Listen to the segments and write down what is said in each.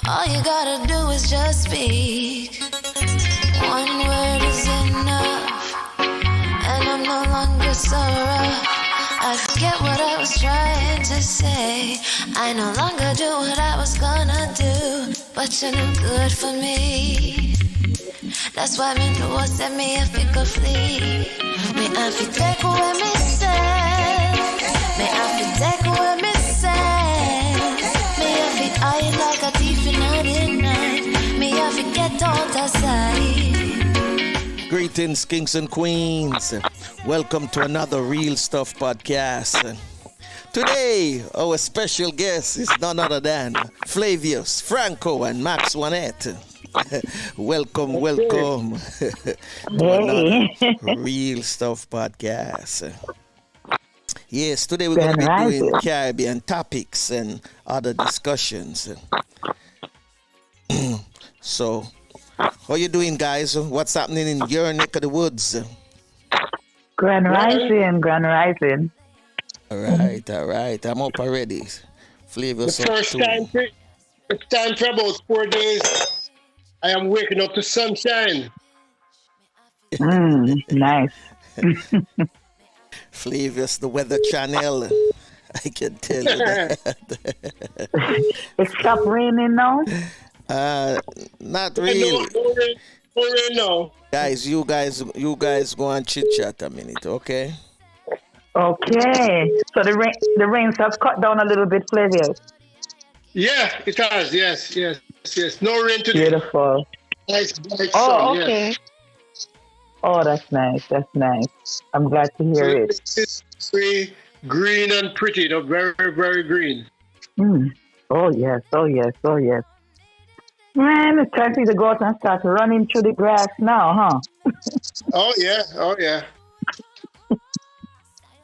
All you gotta do is just speak. One word is enough, and I'm no longer so rough. I forget what I was trying to say. I no longer do what I was gonna do, but you're no good for me. That's why me know that me have to flee. Me have to take away me say. Me have to take away me say. Me have to hide like a thief in the night. Me have to get out of sight. Greetings, kings and queens. Welcome to another Real Stuff podcast. Today, our special guest is none other than Flavius, Franco, and Maxwanette. welcome to another Real Stuff podcast. Yes, today we're going to be doing Caribbean topics and other discussions. So, how you doing, guys? What's happening in your neck of the woods? Grand Rising. All right. I'm up already. Flavius. The first time for about 4 days, I am waking up to sunshine. Nice. Flavius, the Weather Channel. I can tell you that. It stopped raining now? Not really. No rain now. Guys, you guys go and chit chat a minute, okay? Okay. So the rains have cut down a little bit, Flavius. Yeah, it has. Yes. No rain today. Beautiful. Nice bright Oh, sun. okay. Yes. Oh, that's nice. I'm glad to hear it. It's very green and pretty. No, very, very green. Oh yes. Man, it's time for you to go out and start running through the grass now, huh? Oh yeah.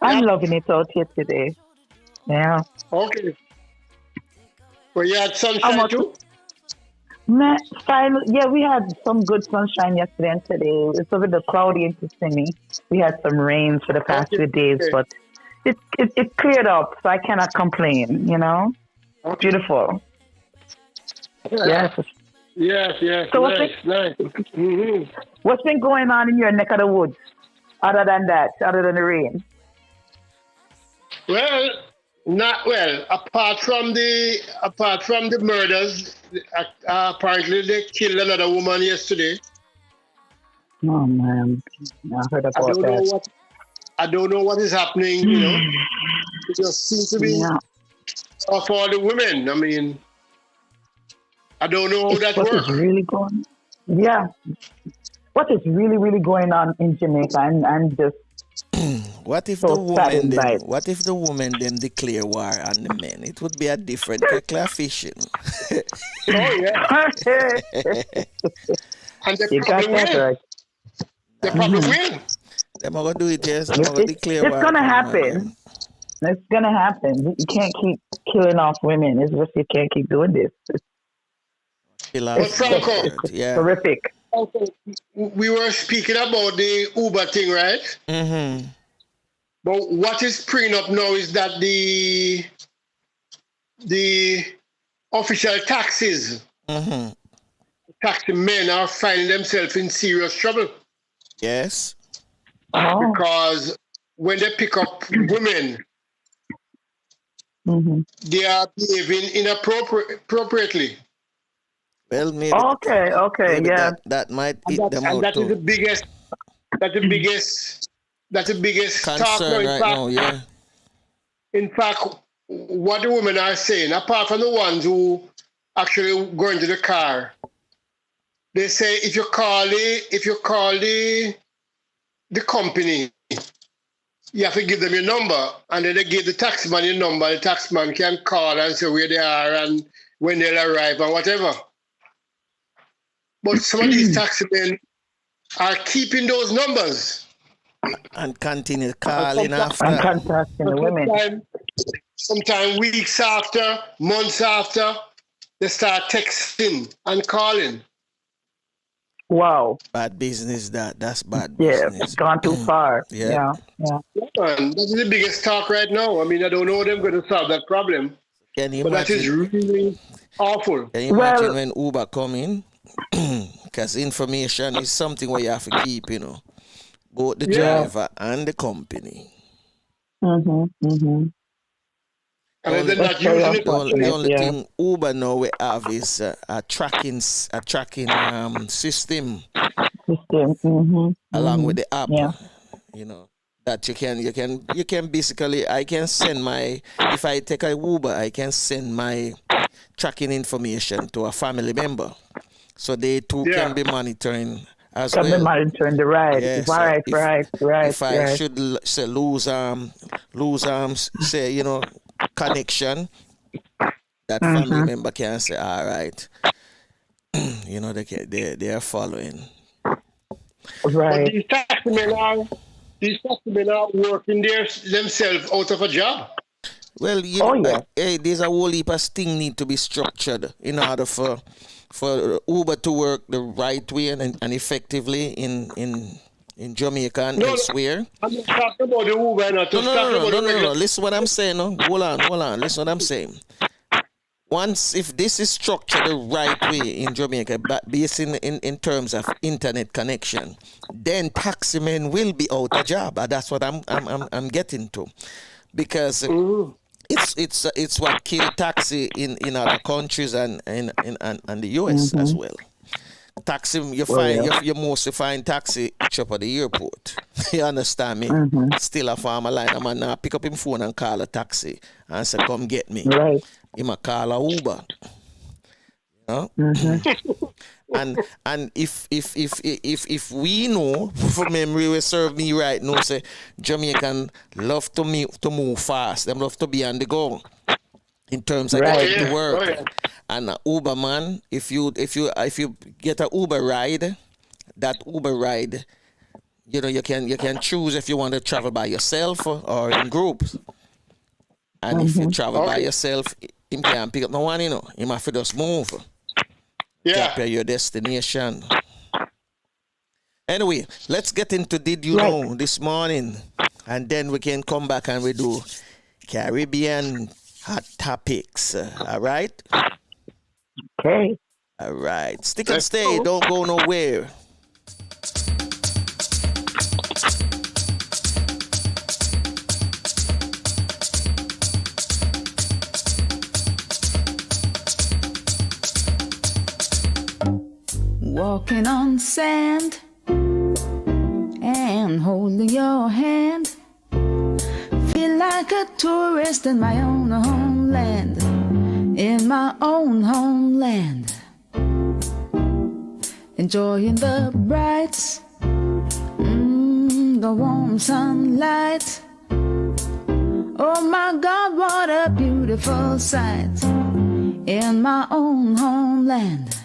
I'm loving it out here today. Yeah. Okay. Well, you had sunshine too? Man, yeah, we had some good sunshine yesterday and today. It's a bit cloudy and steamy. We had some rain for the past few days, but it cleared up, so I cannot complain, you know? Okay. Beautiful. Yes. So nice. Mm-hmm. What's been going on in your neck of the woods, other than the rain? Well, apart from the murders, apparently they killed another woman yesterday. Oh man, I heard about that. I don't know what is happening. You know, it just seems to be of all the women. I mean, I don't know how that works. What is really going? Yeah, what is really going on in Jamaica? And just What if the woman then declare war on the men? It would be a different kettle of fishing. Oh yeah. And they probably win. Right. They probably win. They're going to do it, yes. They're going to declare war. It's going to happen. It's going to happen. You can't keep killing off women. It's just you can't keep doing this. But Franco, horrific. We were speaking about the Uber thing, right? Mm-hmm. But what is springing up now is that the official taxis, taxi men are finding themselves in serious trouble. Yes. Oh. Because when they pick up women, they are behaving inappropriately. Well, maybe. Okay, maybe yeah. That might eat them out that too. is the biggest. That's the biggest concern talk right now. Yeah. In fact, what the women are saying, apart from the ones who actually go into the car, they say if you call the company, you have to give them your number, and then they give the taxman your number. The taxman can call and say where they are and when they'll arrive and whatever. But some of these taximen are keeping those numbers and continue calling after. And contacting the women. Sometimes weeks after, months after, they start texting and calling. Wow. Bad business, that's bad business. Yeah, it's gone too far. Yeah. That is the biggest talk right now. I mean, I don't know how they're going to solve that problem. Can you but imagine? that is really... Awful. Can you imagine Well, when Uber come in? Because information is something where you have to keep, both the Yeah. driver and the company. mm-hmm. And they're Only, not That's very using it. the unfortunate, only yeah. thing Uber now we have is a tracking system System. along with the app. Yeah. That you can basically, I can send if I take a Uber, I can send my tracking information to a family member, so they too Yeah. can be monitoring as Can be well. monitoring the ride. Yes, Right. if I should say lose say connection, that family Mm-hmm. member can say, all right, they are following. But Right. these taxi men are working themselves out of a job. Well, Oh, yeah. there's a whole heap of things need to be structured in order for Uber to work the right way and effectively in Jamaica and No, elsewhere. I'm not talking about the Uber, I'm not just talking about the No. regular. Listen what I'm saying. No? Hold on. Listen what I'm saying. Once, if this is structured the right way in Jamaica, but based in terms of internet connection, then taximen will be out of job. And that's what I'm getting to, because it's what killed taxi in other countries and the US as well. Taxi, you mostly find taxi up at the airport. You understand me? Still a farmer line. I'm gonna pick up him phone and call a taxi and say, "Come get me." Right. He might call a Uber. And if we know, from memory will serve me right now, say Jamaican love to move fast. Them love to be on the go in terms of getting to work. Oh, yeah. And a Uber man, if you get a Uber ride, that Uber ride, you can choose if you want to travel by yourself or in groups. And if you travel by yourself, you can't pick up no one, you have to just move. Yeah. Get your destination. Anyway, let's get into Did You Know this morning, and then we can come back and we do Caribbean hot topics. All right? Okay. All right. Stick and stay. Don't go nowhere. Walking on sand and holding your hand. Feel like a tourist in my own homeland. In my own homeland. Enjoying the bright, the warm sunlight. Oh my God, what a beautiful sight. In my own homeland.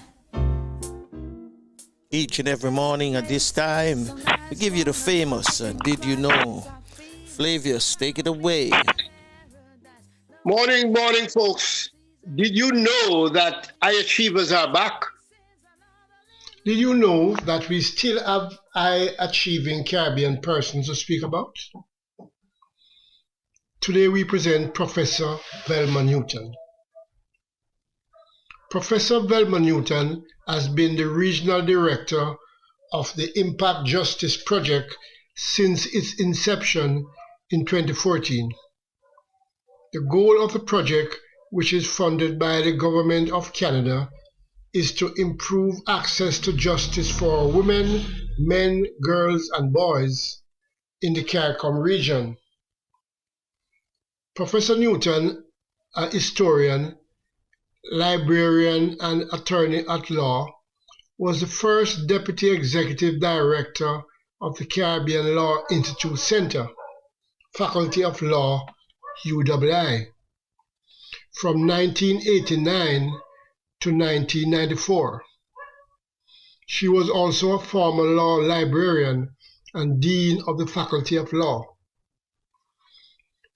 Each and every morning at this time, we give you the famous Did You Know? Flavius, take it away. Morning, folks. Did you know that high achievers are back? Did you know that we still have high achieving Caribbean persons to speak about? Today we present Professor Velma Newton. Professor Velma Newton has been the regional director of the Impact Justice Project since its inception in 2014. The goal of the project, which is funded by the Government of Canada, is to improve access to justice for women, men, girls, and boys in the CARICOM region. Professor Newton, a historian, librarian, and attorney at law, was the first Deputy Executive Director of the Caribbean Law Institute Center, Faculty of Law, UWI, from 1989 to 1994. She was also a former law librarian and Dean of the Faculty of Law.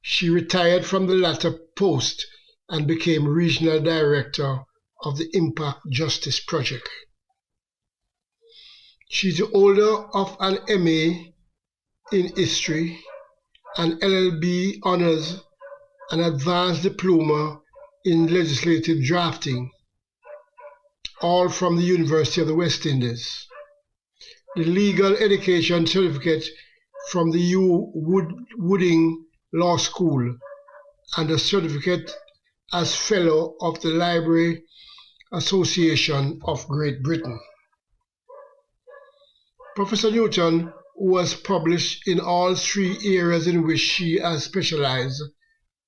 She retired from the latter post and became Regional Director of the Impact Justice Project. She's the holder of an MA in History, an LLB Honors, an Advanced Diploma in Legislative Drafting, all from the University of the West Indies. The legal education certificate from the Wooding Law School, and a certificate as Fellow of the Library Association of Great Britain. Professor Newton, who has published in all three areas in which she has specialized,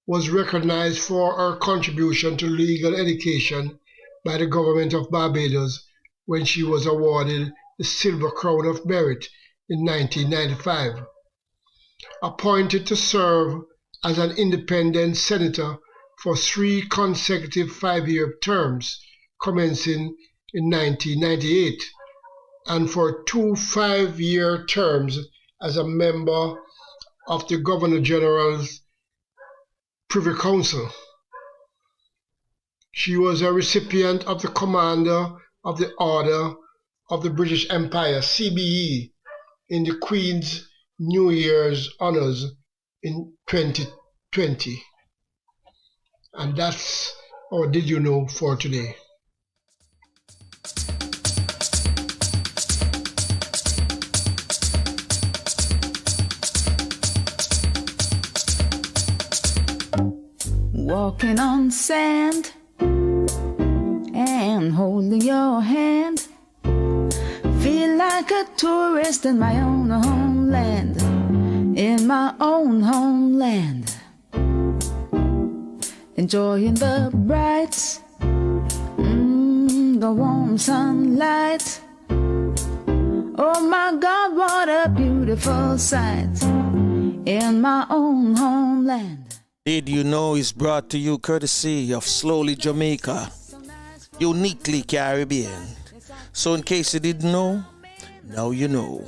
was recognized for her contribution to legal education by the government of Barbados when she was awarded the Silver Crown of Merit in 1995. Appointed to serve as an independent senator for 3 consecutive 5-year terms, commencing in 1998, and for 2 5-year terms as a member of the Governor-General's Privy Council. She was a recipient of the Commander of the Order of the British Empire, CBE, in the Queen's New Year's Honours in 2020. And that's our Did You Know for today. Walking on sand and holding your hand, feel like a tourist in my own homeland, in my own homeland, enjoying the bright, the warm sunlight. Oh my God, what a beautiful sight in my own homeland. Did You Know is brought to you courtesy of Slowly Jamaica, uniquely Caribbean. So in case you didn't know, now you know.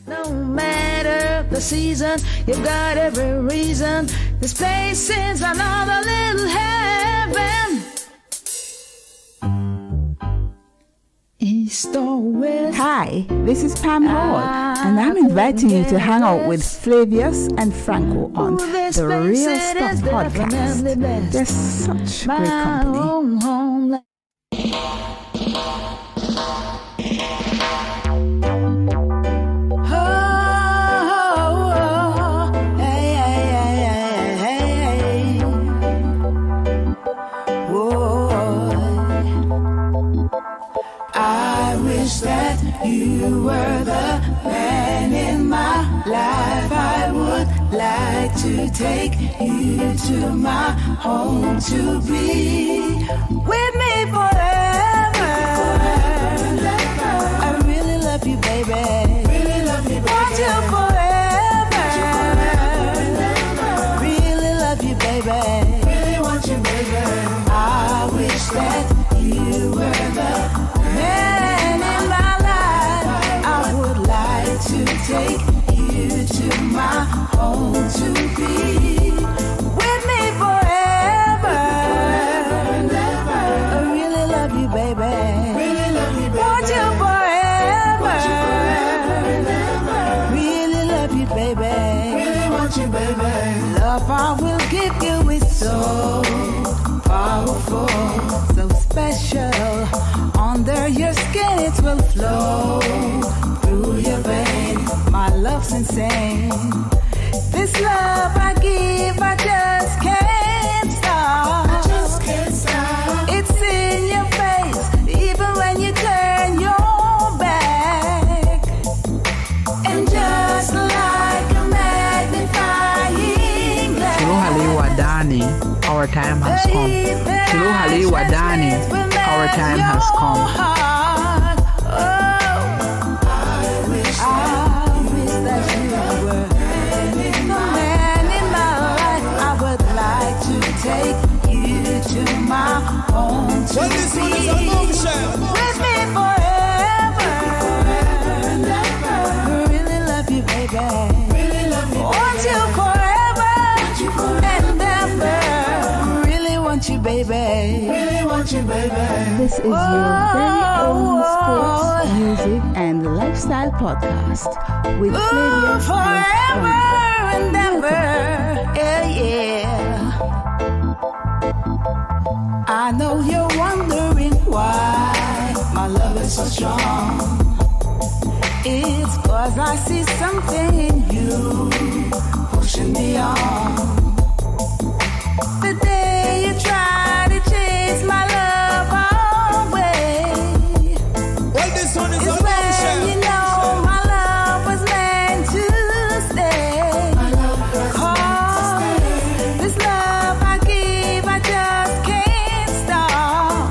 No matter the season, you've got every reason. This place is another little heaven. East or west. Hi, this is Pam Hall, and I'm inviting you to hang out with Flavius and Franco on the Real Stuff podcast. They're such great company. That you were the man in my life. I would like to take you to my home to be with me forever. I really love you, baby. Really love you, baby. Want you forever. Really love you, baby. Really want you, baby. I wish that you were the man in my life. I would like to take you to my home to be with me forever. I really love you, baby. Really love you, baby. Want you forever. Really love you, baby. Really want you, baby. Love I will give you is so powerful, so special. Under your skin it will flow through your vein. My love's insane. This love I give, I just can't stop. I just can't stop. It's in your face, even when you turn your back. And just like a magnifying glass. Shilohali Wadani, our time has come. Shilohali Wadani, our time has come. I wish that you were the man in my life. I would like to take you to my home to be with me forever. Really love you, baby. Really love you, want you forever and ever. Really want you, baby. Really want you, baby. This is your very own sports, music, and lifestyle podcast with Flavius forever and and ever. Yeah. I know you're wondering why so strong. It's 'cause I see something in you pushing me on. The day you try to chase my love away, Well, this one is is a when bombshell. you know my love was meant to stay. 'Cause this love I give, I just can't stop.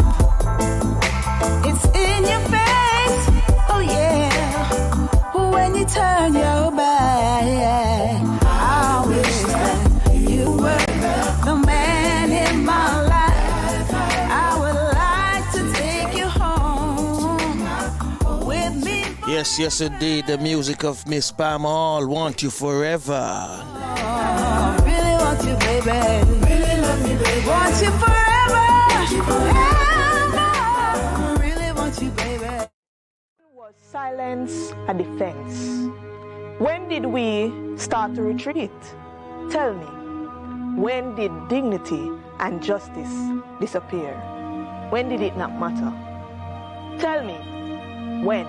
It's in your face, oh yeah. When you turn your back, I wish that you were the man in my life. I would like to take you home with me. Yes, yes, indeed. The music of Miss Pam Hall, Want You Forever. Really want you, baby. Really love you, baby. Want you forever. Really want you, baby. Was silence a defense? When did we start to retreat? Tell me, when did dignity and justice disappear? When did it not matter? Tell me, when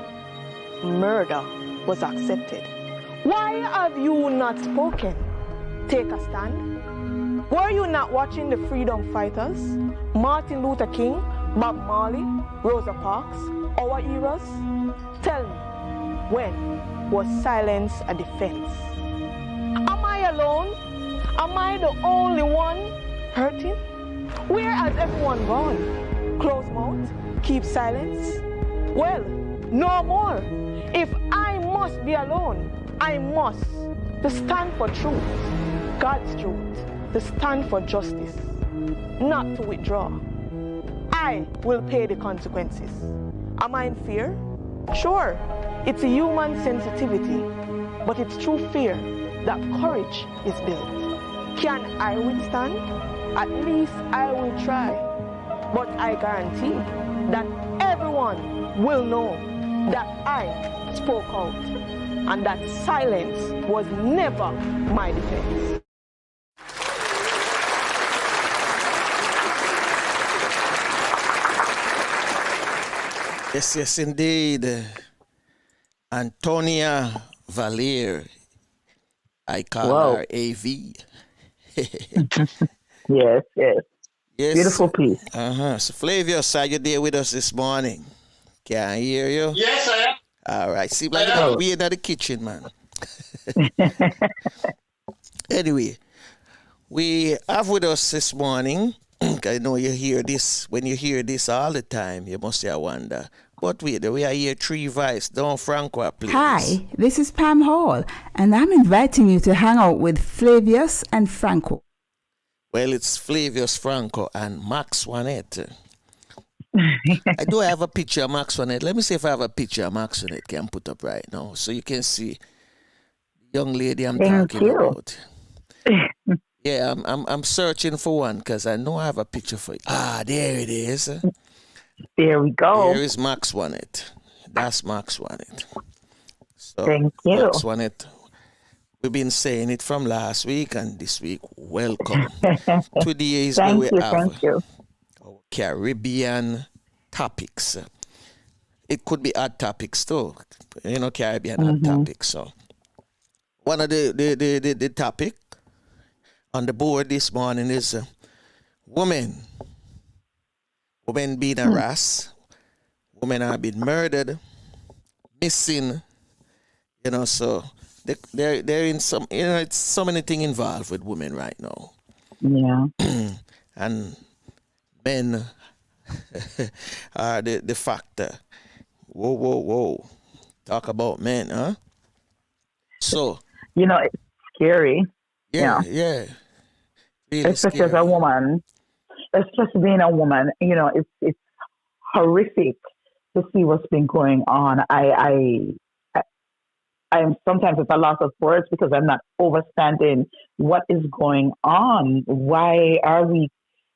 murder was accepted? Why have you not spoken? Take a stand. Were you not watching the freedom fighters? Martin Luther King, Bob Marley, Rosa Parks, our heroes? Tell me, when was silence a defense? Am I alone? Am I the only one hurting? Where has everyone gone? Close mouth? Keep silence? Well, no more. If I must be alone, I must to stand for truth, God's truth, to stand for justice, not to withdraw. I will pay the consequences. Am I in fear? Sure, it's a human sensitivity, but it's through fear that courage is built. Can I withstand? At least I will try. But I guarantee that everyone will know that I spoke out and that silence was never my defense. Yes, yes, indeed. Antonia Valier. I call Wow. her AV. Yes, yes. Yes. Beautiful piece. So Flavius, are you there with us this morning? Can I hear you? Yes, I am. All right. See, like we in the kitchen, man. Anyway, we have with us this morning. I know you hear this. When you hear this all the time, you must say, I wonder. But wait, we are here 3 Vice. Don't Franco, please. Hi, this is Pam Hall, and I'm inviting you to hang out with Flavius and Franco. Well, it's Flavius, Franco, and Maxwanette. I do have a picture of Maxwanette. Let me see if I have a picture of Maxwanette can put up right now so you can see the young lady I'm talking about. Yeah, I'm searching for one because I know I have a picture for you. Ah, there it is. There we go. Here is Maxwanette. That's Maxwanette. So, Thank you. Maxwanette, we've been saying it from last week and this week. Welcome. Today is where we have Thank you. our Caribbean topics. It could be odd topics too. You know, Caribbean odd topics. So one of the topic on the board this morning is women being harassed, women are being murdered, missing, you know, so they're in some, you know, it's so many things involved with women right now. Yeah. And men are the factor. Whoa. Talk about men, huh? So. You know, it's scary. Yeah. Really especially scary. as a woman, especially being a woman, you know, it's horrific to see what's been going on. I am sometimes at a loss of words because I'm not understanding what is going on. Why are we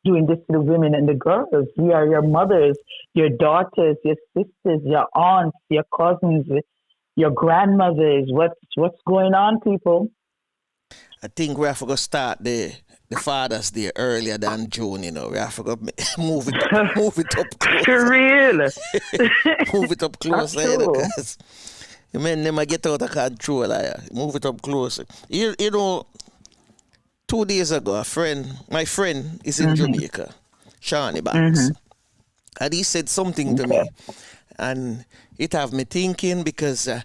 doing this to the women and the girls? We are your mothers, your daughters, your sisters, your aunts, your cousins, your grandmothers. What's going on, people? I think we have to go start the the Father's Day earlier than June, I forgot move it up close. For real. Move it up closer, because you men never get out of control. Move it up closer. You know, 2 days ago, my friend is in Jamaica, Shawnee Banks, and he said something to me, and it have me thinking, because a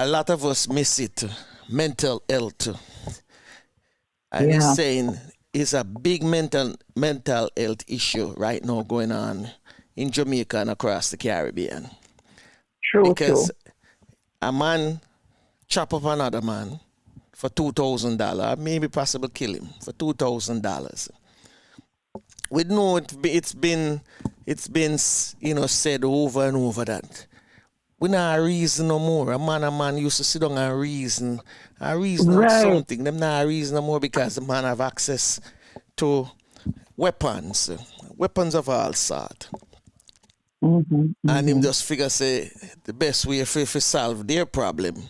lot of us miss it, mental health. And he's saying it's a big mental health issue right now going on in Jamaica and across the Caribbean. True, because a man chop up another man for $2,000, maybe possibly kill him for $2,000. We know it's been said over and over that we not reason no more. A man used to sit down and reason on something. Them not reason no more, because the man have access to weapons of all sort. And him just figure say the best way for solve their problem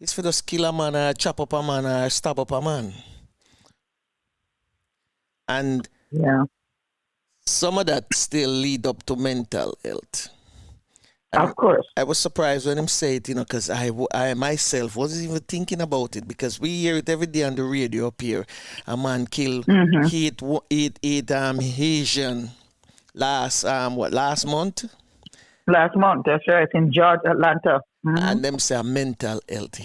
is for just kill a man or chop up a man or stab up a man. And some of that still lead up to mental health. And of course. I was surprised when him say it, because I myself wasn't even thinking about it, because we hear it every day on the radio up here. A man killed eight Haitian last month? Last month, that's right, in Georgia, Atlanta. And them say mental health.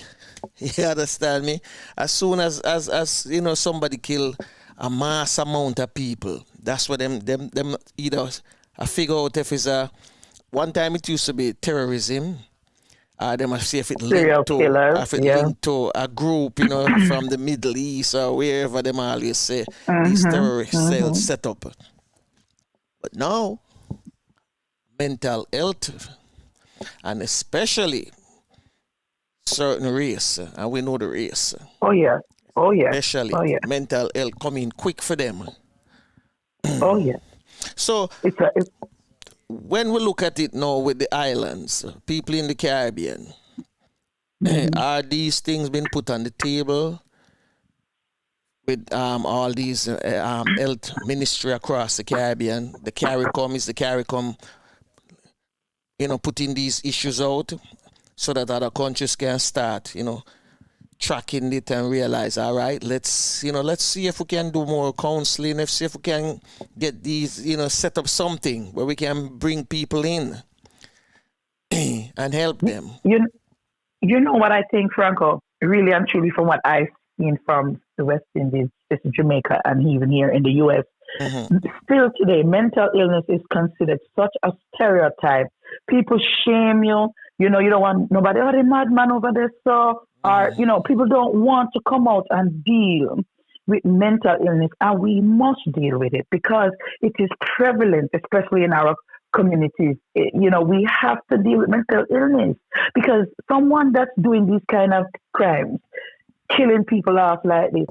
You understand me? As soon as somebody kill a mass amount of people, that's what them either I figure out if it's a. One time it used to be terrorism. They must see if it linked to a group, from the Middle East or wherever them always say these terrorist cells set up. But now, mental health, and especially certain race, and we know the race. Oh yeah. Especially mental health coming quick for them. So when we look at it now with the islands, people in the Caribbean, are these things being put on the table with all these health ministry across the Caribbean? The CARICOM is the CARICOM, putting these issues out so that other countries can start, tracking it and realize, all right, let's see if we can do more counseling, let's see if we can get these, set up something where we can bring people in and help them. You know what I think, Franco, really and truly, from what I've seen from the West Indies, it's Jamaica, and even here in the U.S., still today, mental illness is considered such a stereotype. People shame you. You don't want nobody, the madman over there, so, or, people don't want to come out and deal with mental illness, and we must deal with it because it is prevalent, especially in our communities. We have to deal with mental illness because someone that's doing these kind of crimes, killing people off like this,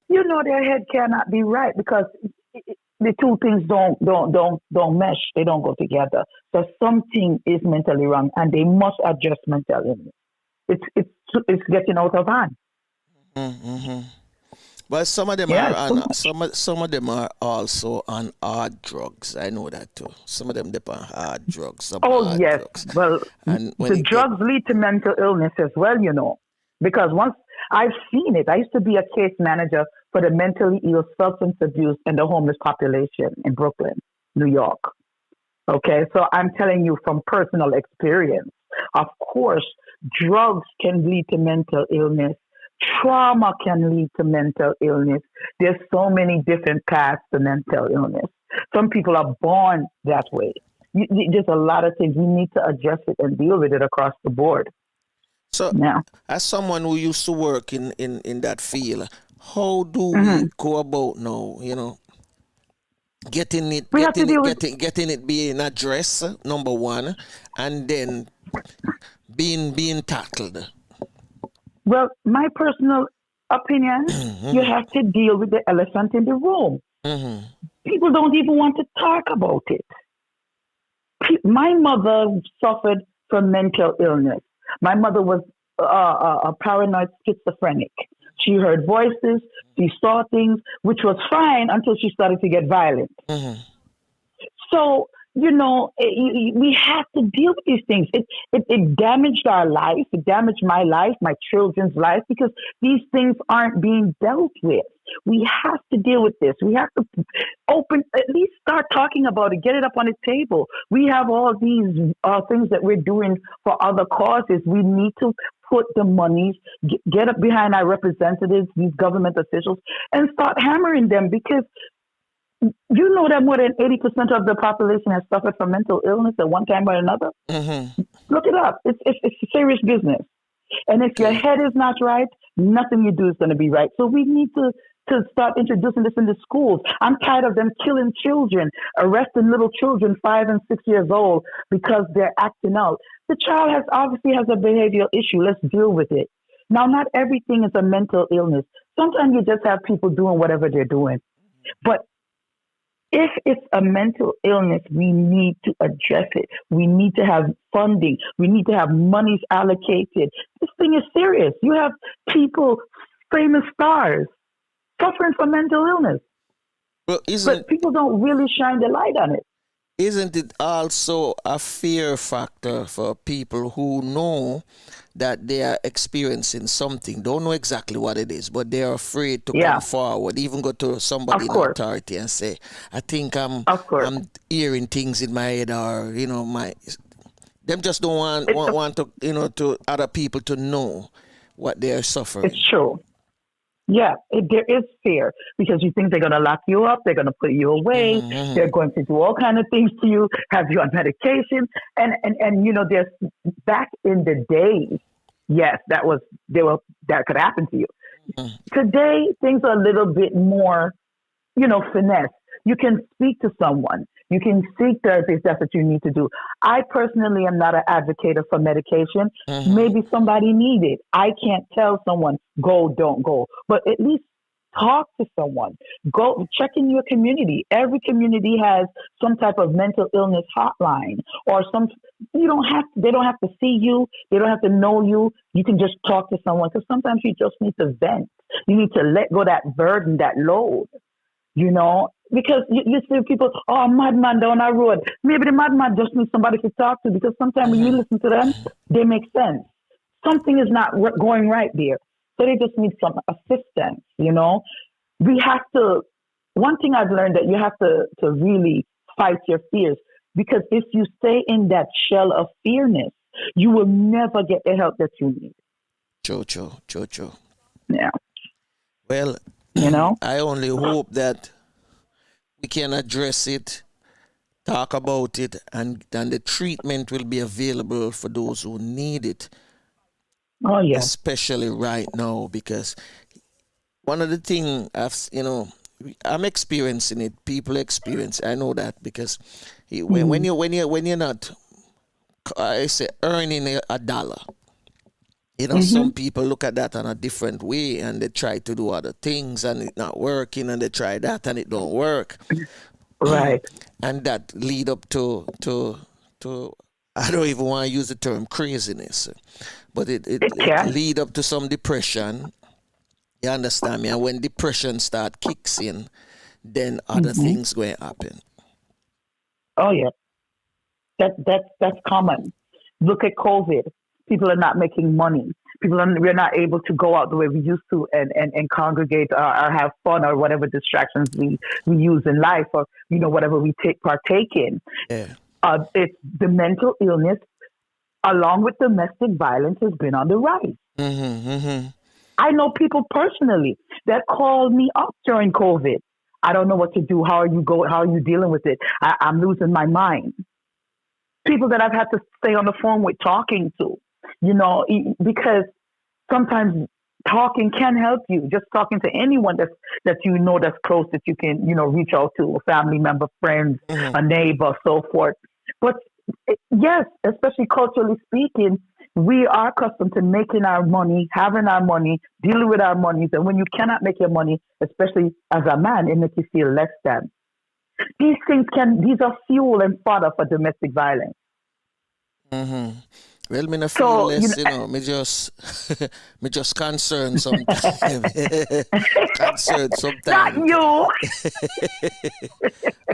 their head cannot be right because the two things don't mesh. They don't go together. So something is mentally wrong, and they must address mental illness. It's getting out of hand. But some of them are on some of them are also on hard drugs. I know that too. Some of them depend on hard drugs. Drugs. Well, and the drugs lead to mental illness as well. Because once I've seen it. I used to be a case manager for the mentally ill, substance abuse, and the homeless population in Brooklyn, New York. Okay, so I'm telling you from personal experience. Of course, drugs can lead to mental illness. Trauma can lead to mental illness. There's so many different paths to mental illness. Some people are born that way. There's a lot of things. We need to address it and deal with it across the board. So, as someone who used to work in that field, how do we go about now, getting it being addressed, number one, and then being tackled? Well, my personal opinion, you have to deal with the elephant in the room. People don't even want to talk about it. My mother suffered from mental illness. My mother was a paranoid schizophrenic. She heard voices. She saw things, which was fine until she started to get violent. So, we have to deal with these things. It damaged our life. It damaged my life, my children's life, because these things aren't being dealt with. We have to deal with this. We have to at least start talking about it, get it up on the table. We have all these things that we're doing for other causes. We need to put the monies, get up behind our representatives, these government officials, and start hammering them, because you know that more than 80% of the population has suffered from mental illness at one time or another. Look it up. It's serious business. And if your head is not right, nothing you do is going to be right. So we need to start introducing this in the schools. I'm tired of them killing children, arresting little children 5 and 6 years old because they're acting out. The child obviously has a behavioral issue. Let's deal with it. Now, not everything is a mental illness. Sometimes you just have people doing whatever they're doing. But if it's a mental illness, we need to address it. We need to have funding. We need to have monies allocated. This thing is serious. You have people, famous stars, suffering from mental illness. Well, but people don't really shine the light on it. Isn't it also a fear factor for people who know that they are experiencing something, don't know exactly what it is, but they're afraid to come forward, even go to somebody in authority and say, I think I'm hearing things in my head, or, them just don't want to, to other people to know what they're suffering. It's true. Yeah, there is fear, because you think they're going to lock you up, they're going to put you away, they're going to do all kinds of things to you, have you on medication, and there's back in the days, yes, that could happen to you. Today, things are a little bit more, finesse. You can speak to someone. You can seek therapy if that's what you need to do. I personally am not an advocate for medication. Maybe somebody needs it. I can't tell someone, go, don't go. But at least talk to someone. Go check in your community. Every community has some type of mental illness hotline, or they don't have to see you. They don't have to know you. You can just talk to someone, because sometimes you just need to vent. You need to let go that burden, that load, because you see people, madman down our road. Maybe the madman just needs somebody to talk to, because sometimes when you listen to them, they make sense. Something is not going right there. So they just need some assistance, We have to, one thing I've learned, that you have to really fight your fears, because if you stay in that shell of fearness, you will never get the help that you need. Jojo. Yeah. Well, I only hope that we can address it, talk about it, and then the treatment will be available for those who need it. Oh, yeah. Especially right now, because one of the things I'm experiencing it, people experience. I know that, because when you're not, I say, earning a dollar. Some people look at that in a different way, and they try to do other things, and it's not working, and they try that and it don't work. Right. And that lead up to I don't even want to use the term craziness, but it lead up to some depression. You understand me? And when depression kicks in, then other things going to happen. Oh yeah. That's common. Look at COVID. People are not making money. We're not able to go out the way we used to and congregate or have fun, or whatever distractions we use in life, or whatever we partake in. Yeah. It's the mental illness, along with domestic violence, has been on the rise. I know people personally that called me up during COVID. I don't know what to do. How are you dealing with it? I'm losing my mind. People that I've had to stay on the phone with, talking to. Because sometimes talking can help you. Just talking to anyone that's that's close, that you can reach out to, a family member, friends, a neighbor, so forth. But yes, especially culturally speaking, we are accustomed to making our money, having our money, dealing with our monies, and when you cannot make your money, especially as a man, it makes you feel less than. These are fuel and fodder for domestic violence. Well, me not feel So, less, me just me just concerned sometimes. Concerned not sometimes. you.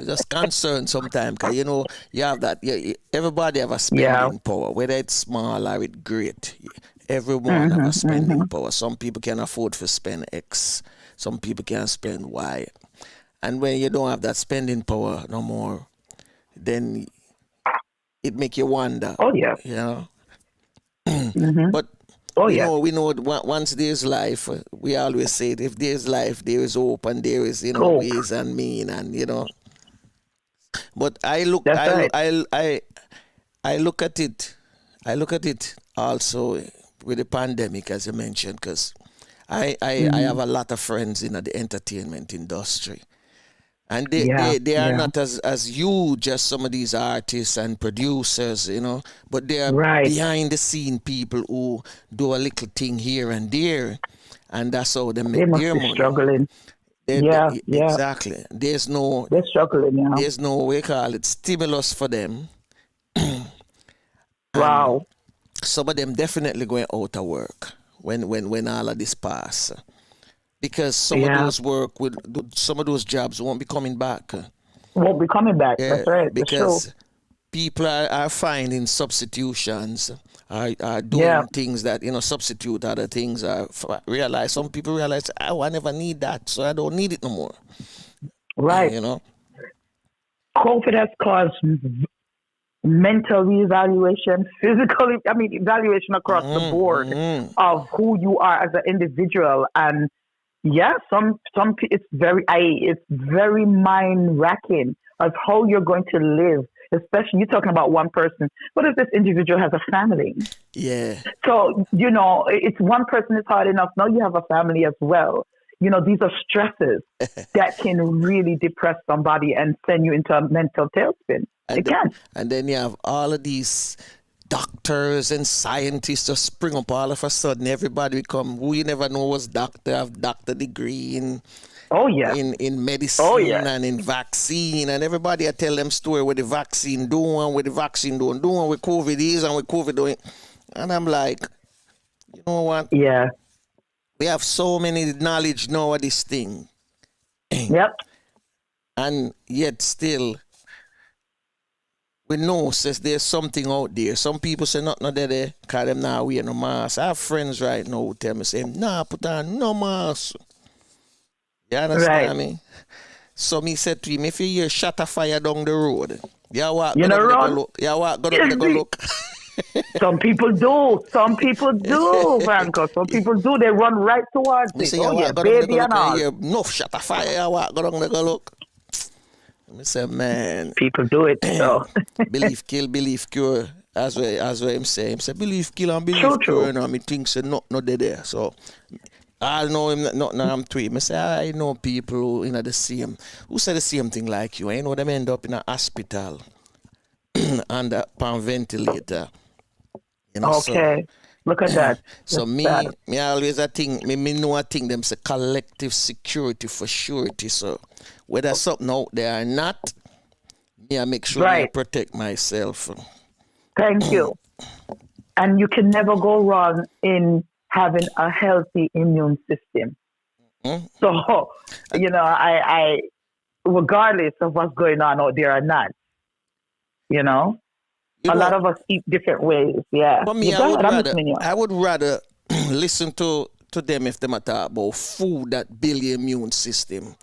Just concerned sometimes, because you have that. Everybody have a Yeah. spending power, whether it's small or it's great. Everyone have a spending power. Some people can afford to spend X. Some people can spend Y. And when you don't have that spending power no more, then it make you wonder. Oh, yeah. But Oh, we yeah. know once there's life, we always say if there's life, there is hope, and there is Hope. ways and mean, and But I look, That's I, right. I look at it. I look at it also with the pandemic, as you mentioned, because I have a lot of friends in the entertainment industry. And they are not as huge as some of these artists and producers, but they are Right. behind the scene people who do a little thing here and there, and that's how they They make must their be money. struggling. Yeah. Exactly. There's no They're struggling, we call it stimulus for them. Wow. Some of them definitely going out of work when all of this pass. Because some of those jobs won't be coming back. Won't be coming back. That's right. That's true. Because people are finding substitutions, are doing things that, substitute other things. Some people realize, I never need that, so I don't need it no more. Right. COVID has caused mental reevaluation, evaluation across the board of who you are as an individual. And it's very mind racking of how you're going to live, especially you're talking about one person. What if this individual has a family? Yeah. So, it's one person is hard enough. Now you have a family as well. These are stresses that can really depress somebody and send you into a mental tailspin. And then you have all of these doctors and scientists just spring up all of a sudden. Everybody become who you never know was doctor, have doctor degree in medicine and in vaccine, and everybody I tell them story with the vaccine doing, with the vaccine doing with COVID is and with COVID doing. And I'm like, you know what? Yeah. We have so many knowledge now of this thing. Yep. And yet still we know says there's something out there. Some people say nothing there because them now wear no mask. I have friends right now who tell me saying, put on no mask. You understand me? So me said to him, if you hear shot a fire down the road, you walk go look. Some people do, Franco. Some people do. They run right towards it. Baby and all. No shot a fire, you walk go down there go look. I say, man. People do it, so. Belief kill, belief cure. As what him say. Him say, belief kill and belief cure. And me think say, no there. So, I know him, not I'm to him. I say, I know people who, who say the same thing like you. I know them end up in a hospital and on ventilator. Okay. Look at that. So me always me know I think them say collective security for surety. So whether something out there or not, I make sure I protect myself. Thank you. And you can never go wrong in having a healthy immune system. So, I regardless of what's going on out there or not, a lot of us eat different ways. Yeah. For me, I would rather listen to them if they talk about food that build your immune system.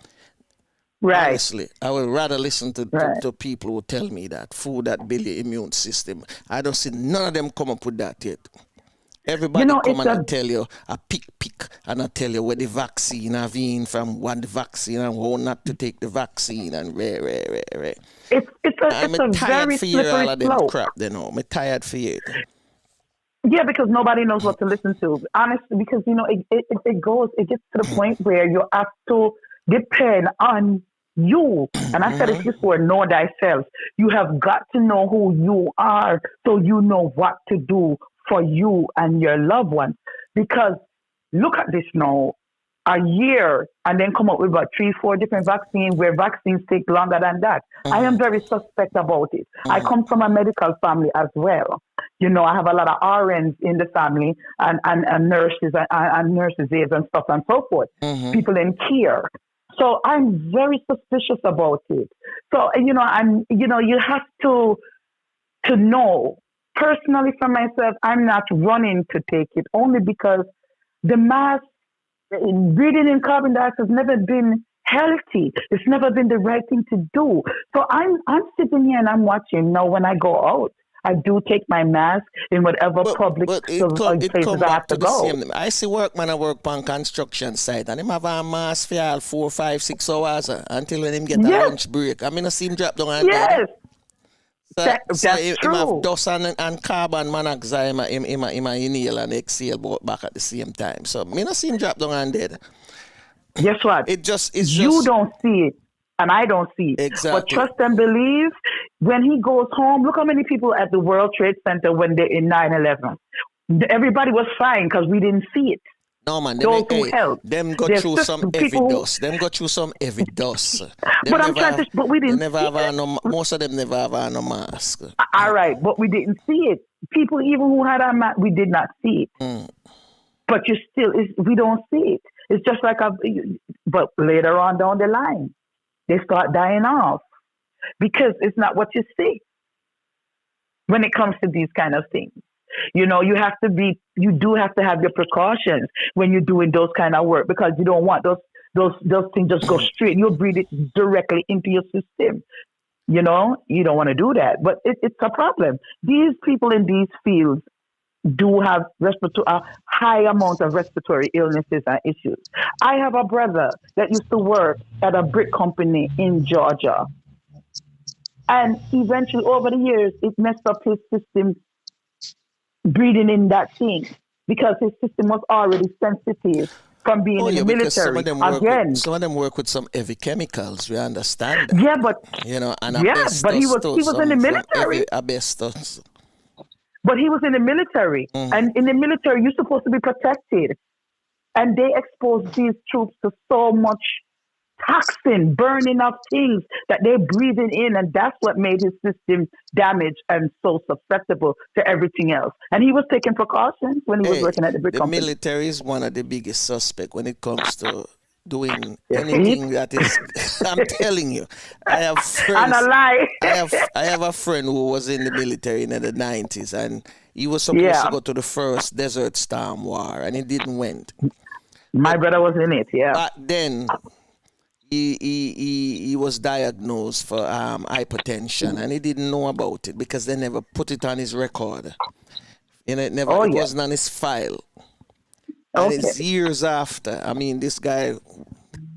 Right. Honestly, I would rather listen to people who tell me that food that build your immune system. I don't see none of them come up with that yet. Everybody come and tell you a pick, and I tell you where the vaccine have been from, what the vaccine and how not to take the vaccine and rare. I'm tired for you all of them slope. crap. I'm tired for you. Yeah, because nobody knows what to listen to. Honestly, because it gets to the point where you have to depend on you. And I said it before, know thyself. You have got to know who you are so you know what to do for you and your loved ones. Because look at this now, a year and then come up with about 3-4 different vaccines where vaccines take longer than that. I am very suspect about it. I come from a medical family as well. I have a lot of RNs in the family and nurses and nurses aides and stuff and so forth. Mm-hmm. People in care. So I'm very suspicious about it. So, you have to know. Personally, for myself, I'm not running to take it only because the mass breathing in carbon dioxide has never been healthy. It's never been the right thing to do. So I'm sitting here and I'm watching. Now, when I go out, I do take my mask in whatever public places I have to go. Same. I see workman I work on construction site and him have a mask for all 4, 5, 6 hours until when him get a lunch break. I mean, I see him drop down and yes. So That's him have true. dust and carbon monoxide him inhale and exhale both back at the same time. So me not see him drop down and dead. Guess what? You don't see it, and I don't see it. Exactly. But trust and believe, when he goes home, look how many people at the World Trade Center when they're in 9/11. Everybody was fine because we didn't see it. No man, them go through some heavy dust. Them go through some heavy dust. But we didn't. Most of them never have no mask. All right, but we didn't see it. People even who had a mask, we did not see it. But we don't see it. It's just like but later on down the line, they start dying off because it's not what you see when it comes to these kind of things. You do have to have your precautions when you're doing those kind of work because you don't want those things just go straight. You'll breathe it directly into your system. You don't want to do that, but it's a problem. These people in these fields do have a high amount of respiratory illnesses and issues. I have a brother that used to work at a brick company in Georgia. And eventually, over the years, it messed up his system breathing in that thing because his system was already sensitive from being in the military. Some of them work with some heavy chemicals. We understand that. Yeah, but asbestos, but he was in the military. Asbestos. But he was in the military, and in the military, you're supposed to be protected. And they exposed these troops to so much toxin, burning up things that they're breathing in, and that's what made his system damaged and so susceptible to everything else. And he was taking precautions when he was working at the brick company. The military is one of the biggest suspects when it comes to doing anything that is. I'm telling you, I have friends. And a lie. I have a friend who was in the military in the 90s, and he was supposed to go to the first Desert Storm War, and he didn't went. My brother was in it. Yeah. But then he was diagnosed for hypertension, and he didn't know about it because they never put it on his record. It wasn't on his file. And it's years after. I mean, this guy,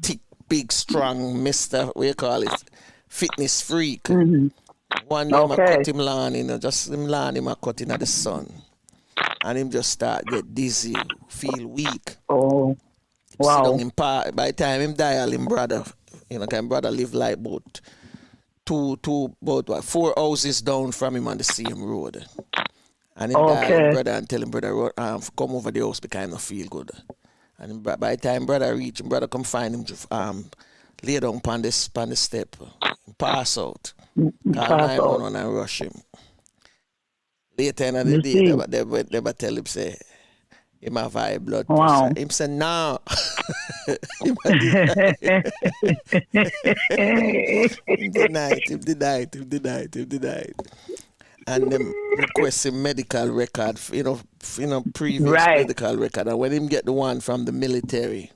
thick, big, strong, Mr. What you call it, fitness freak. One day I cut him lawn, just him lawn him I cut in the sun. And him just start get dizzy, feel weak. Oh, wow. By the time him die, all him brother, him brother live like about 4 houses down from him on the same road. And him die, brother, and tell him brother come over the house because I don't feel good. And by the time brother reach him, brother come find him lay down on the step, pass out. Call 911 and rush him. Later in the day, they tell him say him have high blood pressure. Him say no. Him denied. And them request him medical record, previous medical record. And when him get the one from the military,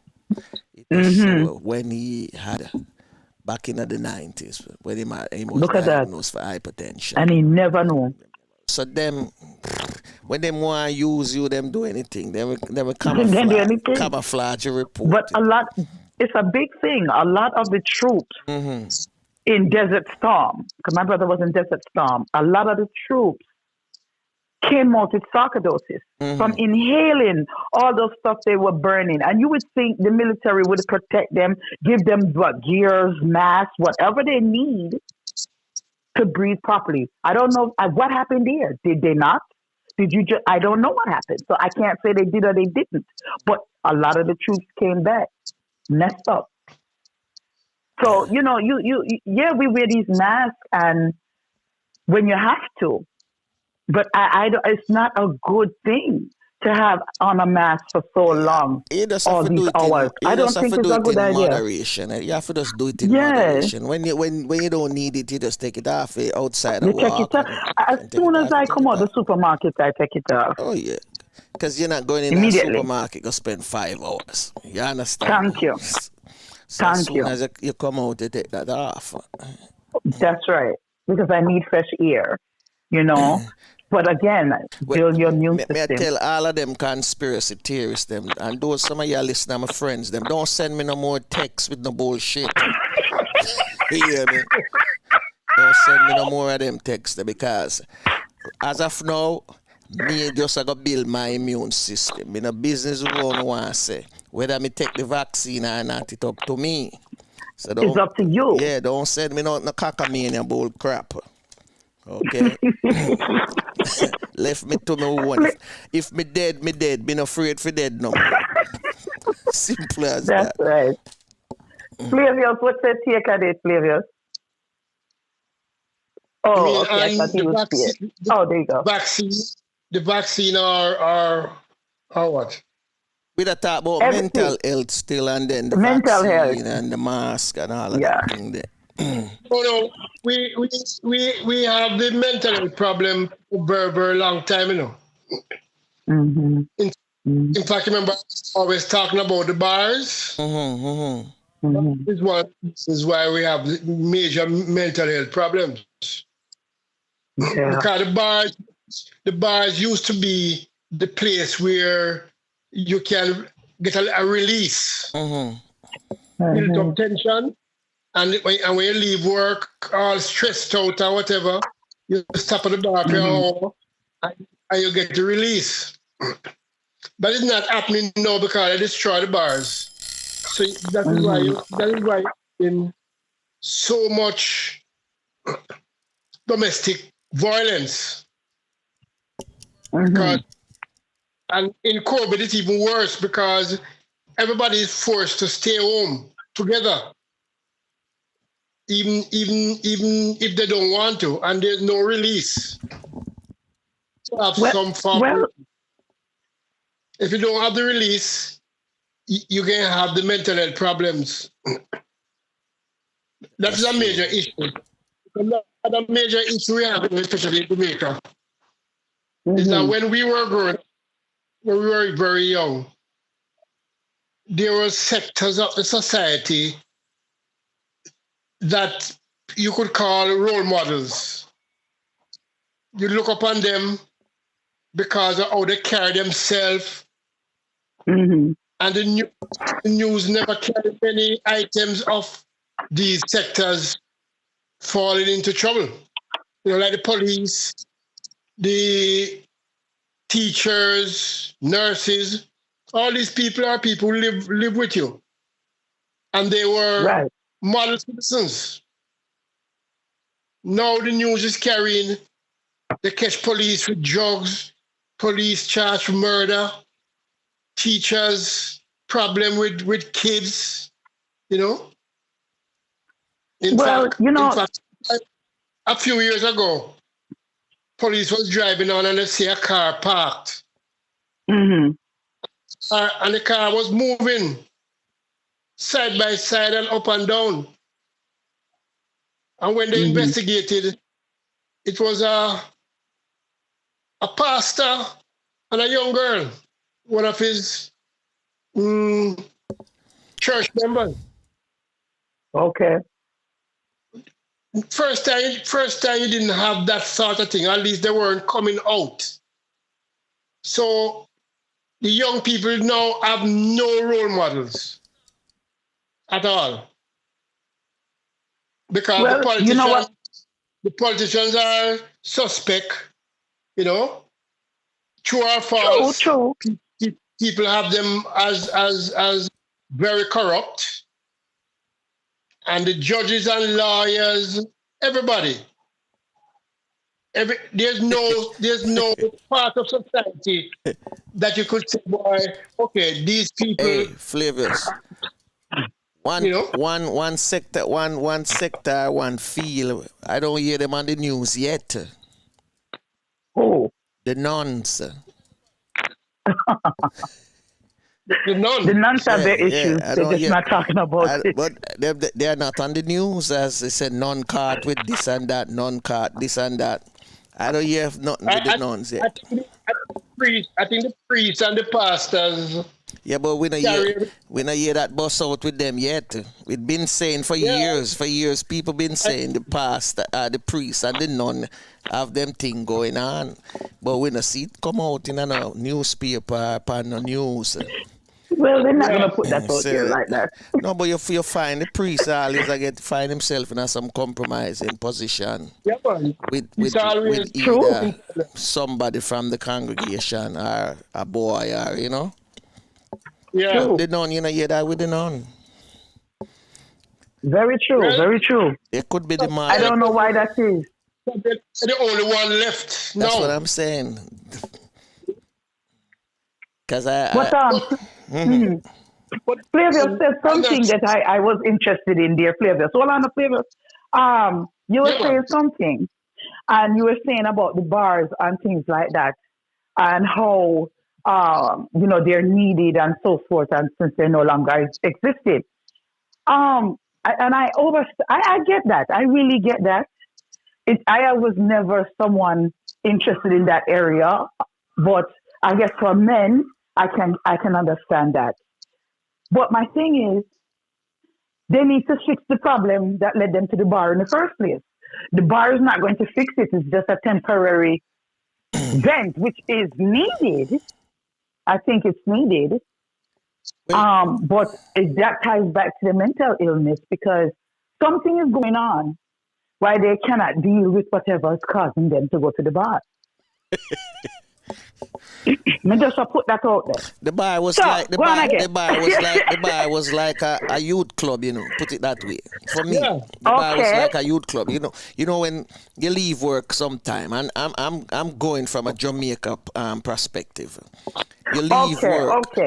it show when he had back in the 90s, when he was diagnosed for hypertension. And he never knew. So them, when they want to use you, them do anything. They will camouflage a report. But it's a big thing. A lot of the troops in Desert Storm, because my brother was in Desert Storm, a lot of the troops came out with sarcoidosis from inhaling all those stuff they were burning. And you would think the military would protect them, give them gears, masks, whatever they need to breathe properly. I don't know what happened there. Did they not? I don't know what happened. So I can't say they did or they didn't. But a lot of the troops came back messed up. So, we wear these masks, and when you have to, But I don't, it's not a good thing to have on a mask for so long, You just have all to do these it hours. you I don't just have think to it's do a it good in idea. moderation. You have to just do it in Yes. moderation. When you don't need it, you just take it off outside You and take it walk off. As and take soon it as off. You I take come it out the off. supermarket, I take it off. Oh yeah. Because you're not going in a Immediately. supermarket to spend 5 hours. You understand? Thank you. So as Thank soon you. as you come out, you take that off. That's right. Because I need fresh air, you know. But again, Well, build your immune may I system. tell all of them conspiracy theorists, them, and those some of y'all listening, my friends, them, don't send me no more texts with no bullshit. You hear me? Don't send me no more of them texts because as of now, me just gotta build my immune system. Me no business with what I want to say. Whether me take the vaccine or not, it's up to me. So It's up to you. Yeah, don't send me no cockamania bull crap. Okay? Left me to me one. If me dead, me dead. Be not afraid for dead no more. Simple as That's that. right. Flavius, what's the take of it, Flavius? I Oh, mean, okay. I thought he and was scared. Oh, there you go. the vaccine are what? We da talk about Everything. mental health still and then the Mental vaccine health. and the mask and all of Yeah. that thing there. Oh no, we have the mental health problem for very, very long time, you know. Mm-hmm. In fact, remember always talking about the bars. Mm-hmm. This is why we have major mental health problems. Yeah. Because the bars used to be the place where you can get a release, build up tension, and when you leave work all stressed out or whatever, you stop at the bar for an hour and you get the release. But it's not happening now because they destroy the bars. So that is why in so much domestic violence. Because, and in COVID it's even worse because everybody is forced to stay home together, even if they don't want to, and there's no release. So have some form. If you don't have the release, you can have the mental health problems. That's a major issue. Another major issue we have, especially in Jamaica, is that when we were growing up, when we were very young, there were sectors of the society that you could call role models. You look upon them because of how they carry themselves. And the news never carried many items of these sectors falling into trouble. You know, like the police, the teachers, nurses, all these people are people who live with you. And they were model citizens. Now the news is carrying, they catch police with drugs, police charged with murder, teachers, problem with kids, you know? In fact, a few years ago, police was driving on and they see a car parked. And the car was moving side by side and up and down. And when they investigated, it was a pastor and a young girl, one of his church members. Okay. First time you didn't have that sort of thing. At least they weren't coming out. So the young people now have no role models at all. Because the politicians are suspect, you know. True or false. True. People have them as very corrupt. And the judges and lawyers, everybody. There's no part of society that you could say, boy, okay, these people. Hey, Flavius. One sector, one field. I don't hear them on the news yet. Oh. The nuns. The nuns. The nuns have their Yeah, issues. I They're don't just hear- not talking about it. But they're not on the news, as they said, none caught with this and that, none caught this and that. I don't hear nothing with the nuns I yet. think the priests and the pastors. Yeah, but we don't hear that bust out with them yet. We've been saying for years, people been saying the pastor, the priest and the nun have them thing going on. But we don't see it come out in a newspaper, on the news. Well, they're not going to put that out there like that. No, but you find the priest always find himself in some compromising position Yeah, man. with true. either somebody from the congregation or a boy or, Yeah. True. The nun, hear that with the nun. Very true. Well, Very true. It could be the man. I don't know why that is. The only one left That's now. what I'm saying. Because But Flavius said something that I was interested in there, Flavius. Hold on, Flavius. You were saying something, and you were saying about the bars and things like that, and how they're needed and so forth, and since they no longer existed. I get that. I really get that. I was never someone interested in that area, but I guess for men, I can understand that. But my thing is, they need to fix the problem that led them to the bar in the first place. The bar is not going to fix it. It's just a temporary vent, which is needed. I think it's needed. But that ties back to the mental illness, because something is going on why they cannot deal with whatever is causing them to go to the bar. Me just put that out there. the bar was So, like go on again. the bar was like a youth club, put it that way. For me, Yeah. the bar was Okay. like a youth club. You know when you leave work sometime, and I'm going from a Jamaica perspective. You leave work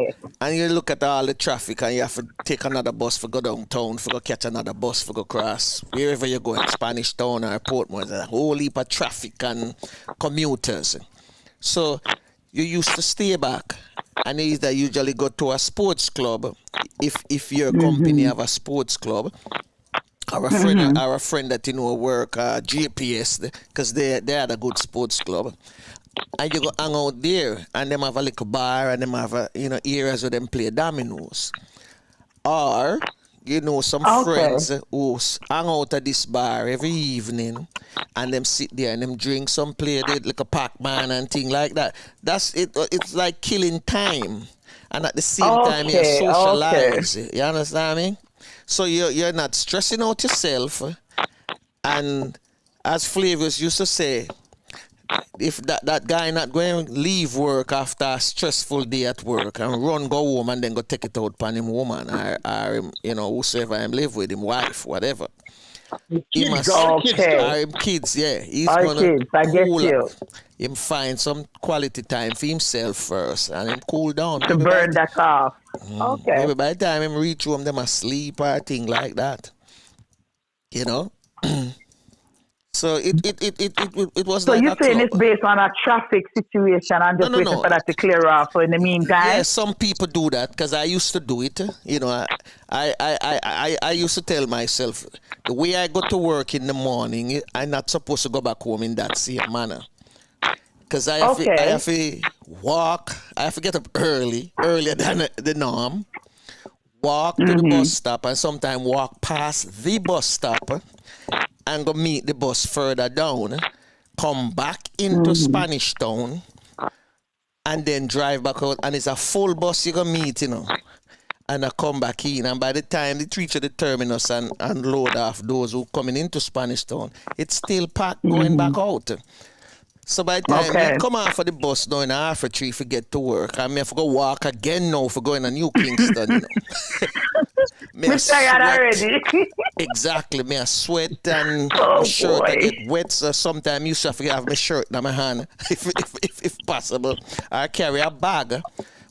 and you look at all the traffic, and you have to take another bus for go downtown, for go catch another bus for go cross wherever you're going, Spanish Town or Portmore. There's a whole heap of traffic and commuters. So you used to stay back, and either usually go to a sports club if your company have a sports club, or a friend that work GPS, because they had a good sports club, and you go hang out there, and them have a little bar, and them have areas where them play dominoes, or some friends who hang out at this bar every evening, and them sit there and them drink some, play like a Pac-Man and thing like that. That's it. It's like killing time, and at the same time you socialize. You understand me? So you're not stressing out yourself, and as Flavius used to say, if that guy not going to leave work after a stressful day at work and go home and then go take it out upon him woman or whosoever him live with, him wife, whatever. He must or him kids, yeah. He's gonna cool him, find some quality time for himself first, and him cool down. To burn that off. Okay. Maybe by the time him reach home, them asleep or thing like that. So it was so like you're saying it's based on a traffic situation and just waiting for that to clear off. So in the meantime, yeah, some people do that, because I used to do it. I used to tell myself, the way I go to work in the morning, I'm not supposed to go back home in that same manner. Because I have to walk. I have to get up earlier than the norm. Walk to the bus stop, and sometimes walk past the bus stop and go meet the bus further down, come back into Spanish Town, and then drive back out. And it's a full bus you go meet, and I come back in. And by the time they reach the terminus and load off those who coming into Spanish Town, it's still packed going back out. So by the time you come off of the bus now in half a tree for get to work, I may have to go walk again now for going to New Kingston, I'm tired already. Exactly. Me I sweat and my shirt I get wet, so sometimes you have to have my shirt in my hand if possible. I carry a bag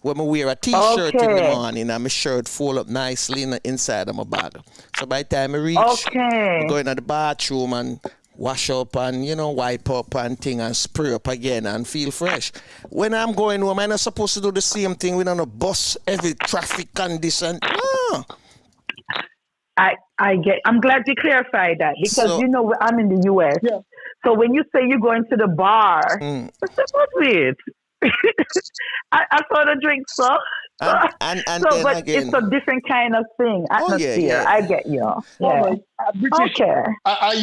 when I wear a t-shirt in the morning, and my shirt fold up nicely inside of my bag. So by the time I reach, I go into the bathroom and wash up and, wipe up and thing and spray up again and feel fresh. When I'm going home, I'm not supposed to do the same thing. We don't bus every traffic condition. No. I'm glad you clarified that because, I'm in the U.S. Yeah. So when you say you're going to the bar, what's it? I saw the drink, so. And then but again, it's a different kind of thing. Atmosphere. Yeah. I get you. Yeah. Okay. A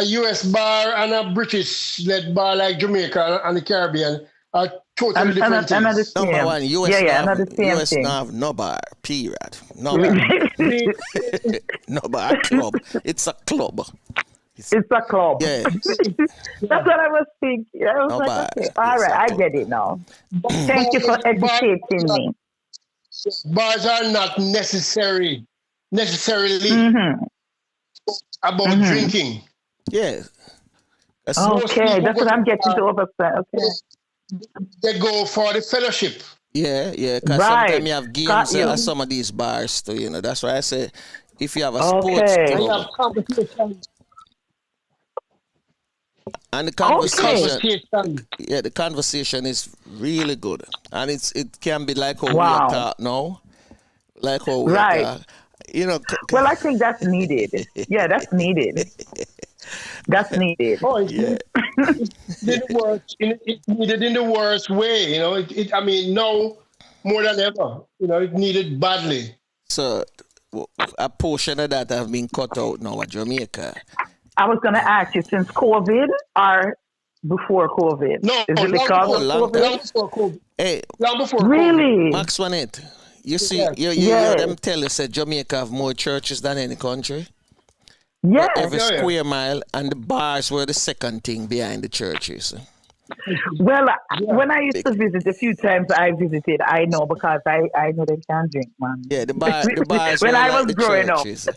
US bar and a British-led bar like Jamaica and the Caribbean are totally different things. Number one, US US have no bar, period. No bar. No bar, club. It's a club. It's a club. Yeah. That's what I was thinking. I was okay, all right, I get it now. Thank you for educating me. Bars are not necessarily about drinking. Yeah. Okay, that's what I'm getting to understand. Okay. They go for the fellowship. Yeah, because sometimes you have games at some of these bars too, That's why I say if you have a sports club. And the conversation is really good, and it can be like how we talk now, like how we talk. Well, I think that's needed. Yeah, that's needed. That's needed. Oh, it's needed in the worst way. Now more than ever. It needed badly. So a portion of that have been cut out now at Jamaica. I was going to ask you, since COVID or before COVID? No, is it because of COVID? Long before COVID. Hey, long before really? COVID. Maxwanette, you see, you hear them tell us that Jamaica have more churches than any country? Yeah. Every square mile, and the bars were the second thing behind the churches. Well, when I used to visit, a few times I visited, I know because I know they can drink, man. Yeah, the bars when were I like was the growing churches. up.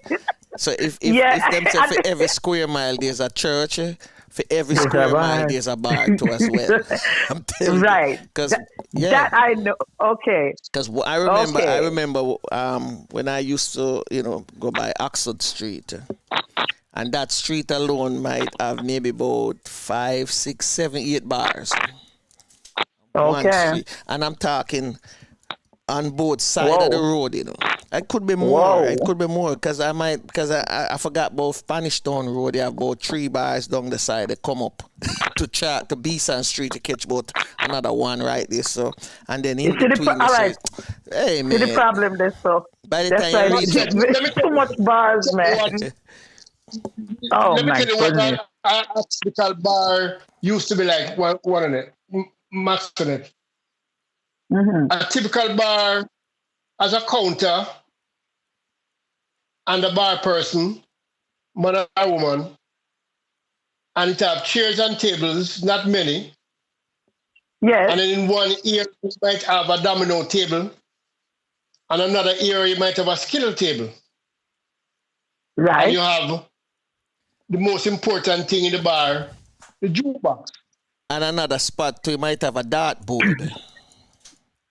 So if them say for every square mile there's a church, for every square mile there's a bar too as well. I'm telling you. Because that I know. Okay. Because I remember when I used to, go by Oxford Street. And that street alone might have maybe about 5, 6, 7, 8 bars. Okay. And I'm talking on both sides of the road, It could be more. It could be more because I forgot about Spanish Town Road. They have about 3 bars down the side. They come up to Beeson Street to catch about another one right there. So and then in between. All right. Hey man. See the problem there, so. By the time you reach too much bars, man. Let me tell you what a typical bar used to be like. One on it, Maxwanette. A typical bar has a counter and a bar person, man or woman, and it have chairs and tables, not many. Yes. And then in one area you might have a domino table, and another area you might have a skittle table. Right. And you have the most important thing in the bar, the jukebox. And another spot too, you might have a dartboard.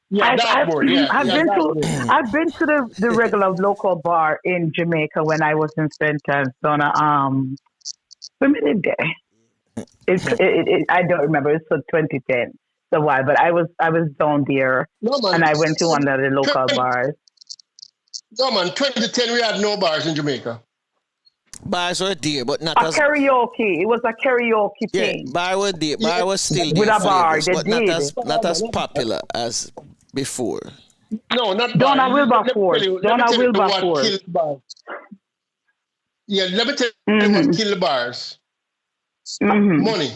Yeah, dartboard. I've been to the regular local bar in Jamaica when I was in St. Anne. I don't remember. It's for 2010. So why? But I was down there, and I went to one of the local bars. No man, 2010 we had no bars in Jamaica. Bars were there, but not as karaoke. It was a karaoke thing. Bar were there. Bar was still there, with a bar, but not as popular as before. No, not Donna Wilberforce. Donna Wilberforce. Yeah, let me tell you what killed the bars. Money.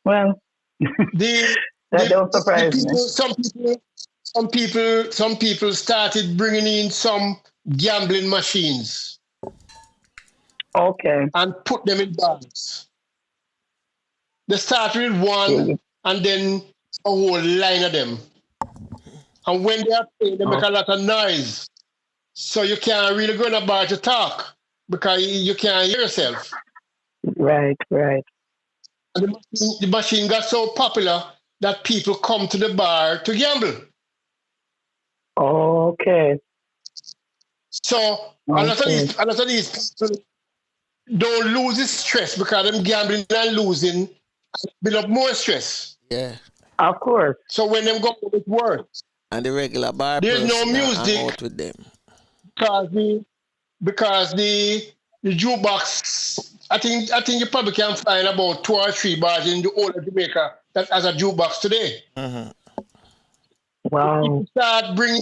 Well, that don't surprise me. Some people started bringing in some gambling machines. Okay. And put them in bars. They started with one and then a whole line of them. And when they are playing, they make a lot of noise. So you can't really go in a bar to talk because you can't hear yourself. Right. And the machine got so popular that people come to the bar to gamble. Okay. So a lot of these people don't lose his stress because them gambling and losing build up more stress. Yeah. Of course. So when them go with work, And the regular bar there's no person hang music out with them. because the jukebox. I think you probably can find about 2 or 3 bars in the whole of Jamaica that has a jukebox today. Mm-hmm. Wow. People start bringing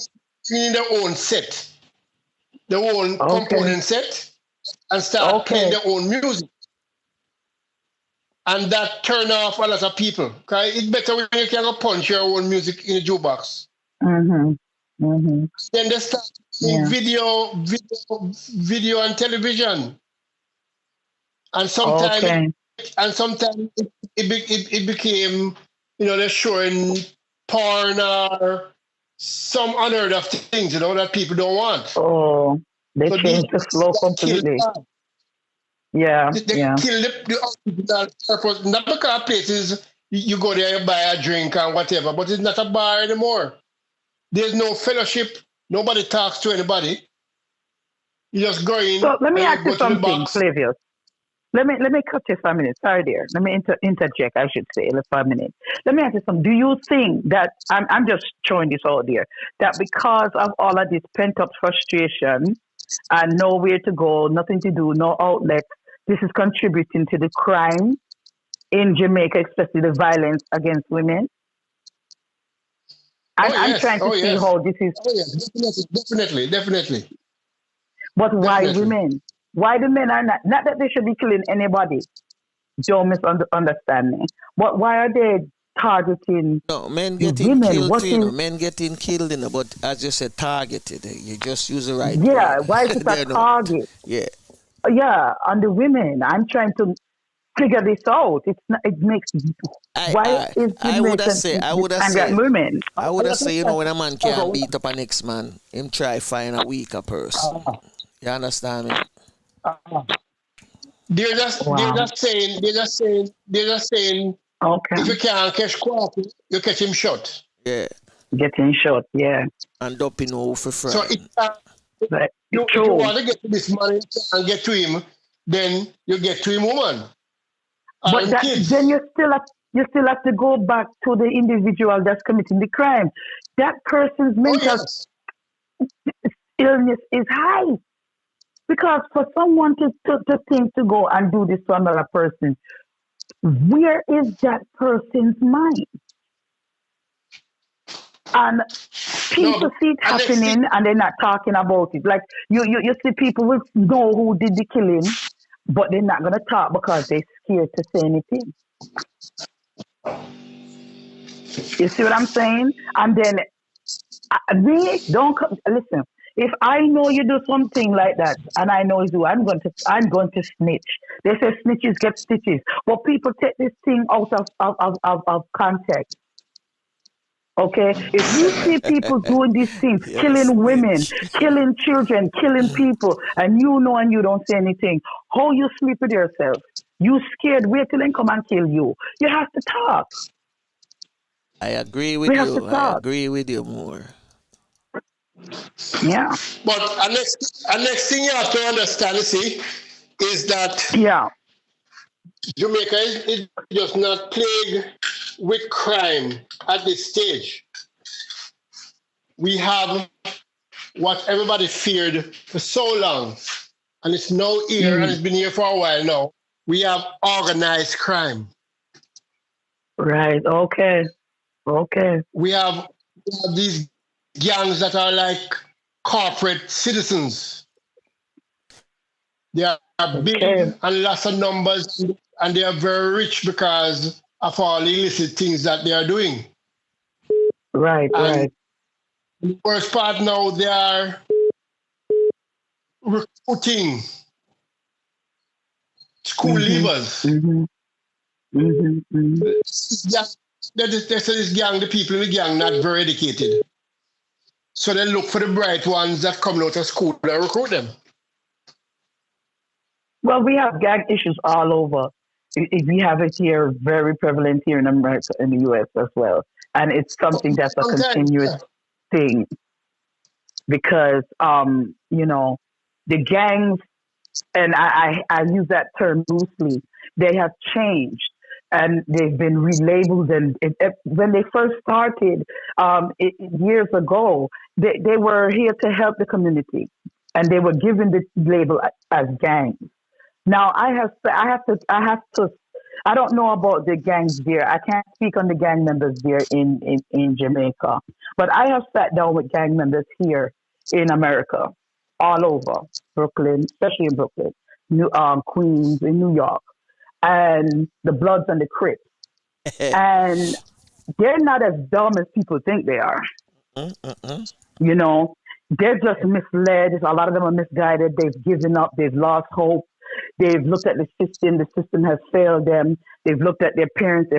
their own set, their own component set, and start playing their own music. And that turn off a lot of people. Because it's better when you can go punch your own music in the jukebox. Mm-hmm. Mm-hmm. Then they start in video and television. And sometimes it became, they're showing porn or some unheard of things, that people don't want. Oh, they changed the flow completely. Yeah, They kill the original purpose. Not because places you go there, you buy a drink and whatever, but it's not a bar anymore. There's no fellowship. Nobody talks to anybody. You just go in. So let me ask you something, Flavius. Let me cut you for a minute. Sorry, dear. Let me interject. I should say, for a minute. Let me ask you something. Do you think that I'm just throwing this out there, that because of all of this pent up frustration and nowhere to go, nothing to do, no outlet, this is contributing to the crime in Jamaica, especially the violence against women? I'm trying to see how this is. Oh yes, definitely. But why women? Why the men are not that they should be killing anybody? Don't misunderstand me. But why are they targeting men getting women? killed, men getting killed, but as you said, targeted. You just use the right word. Why is it a target? Yeah, on the women. I'm trying to figure this out. It's not. It makes. I would have said, women. I would have said, when a man can't beat up a next man, him try find a weaker person. You understand me? They're just saying. Okay. If you can't catch Quacky, you catch him shot. Yeah. Get him shot. Yeah. And up in over for So if you want to get to this man and get to him, then you get to him, woman. But then you still have to go back to the individual that's committing the crime. That person's mental illness is high. Because for someone to think to go and do this to another person, where is that person's mind? And people see it happening and they're not talking about it. Like you see people will know who did the killing, but they're not going to talk because they're scared to say anything. You see what I'm saying? And then listen. If I know you do something like that, and I know you, I'm going to snitch. They say snitches get stitches, but people take this thing out of context. Okay, if you see people doing these things, killing women, killing children, killing people, and you don't say anything, how you sleep with yourself? You scared? Wait till they come and kill you. You have to talk. I agree with you. I agree with you more. Yeah. But a next thing you have to understand, is that Jamaica is just not plagued with crime at this stage. We have what everybody feared for so long, and it's now here, and it's been here for a while now. We have organized crime. Right. Okay. We have these gangs that are like corporate citizens. They are big and lots of numbers, and they are very rich because of all the illicit things that they are doing. Right. The worst part now, they are recruiting school leavers. They say this gang, the people in the gang, not very educated. So they look for the bright ones that come out of school and recruit them. Well, we have gang issues all over. We have it here, very prevalent here in America, in the U.S. as well. And it's something that's a continuous thing. Because, the gangs and I use that term loosely. They have changed and they've been relabeled. And when they first started years ago, they were here to help the community, and they were given the label as gangs. Now I have to. I don't know about the gangs there. I can't speak on the gang members there in Jamaica, but I have sat down with gang members here in America, all over Brooklyn, especially in Brooklyn, Queens, in New York, and the Bloods and the Crips, and they're not as dumb as people think they are. You know, they're just misled. A lot of them are misguided. They've given up. They've lost hope. They've looked at the system has failed them. They've looked at their parents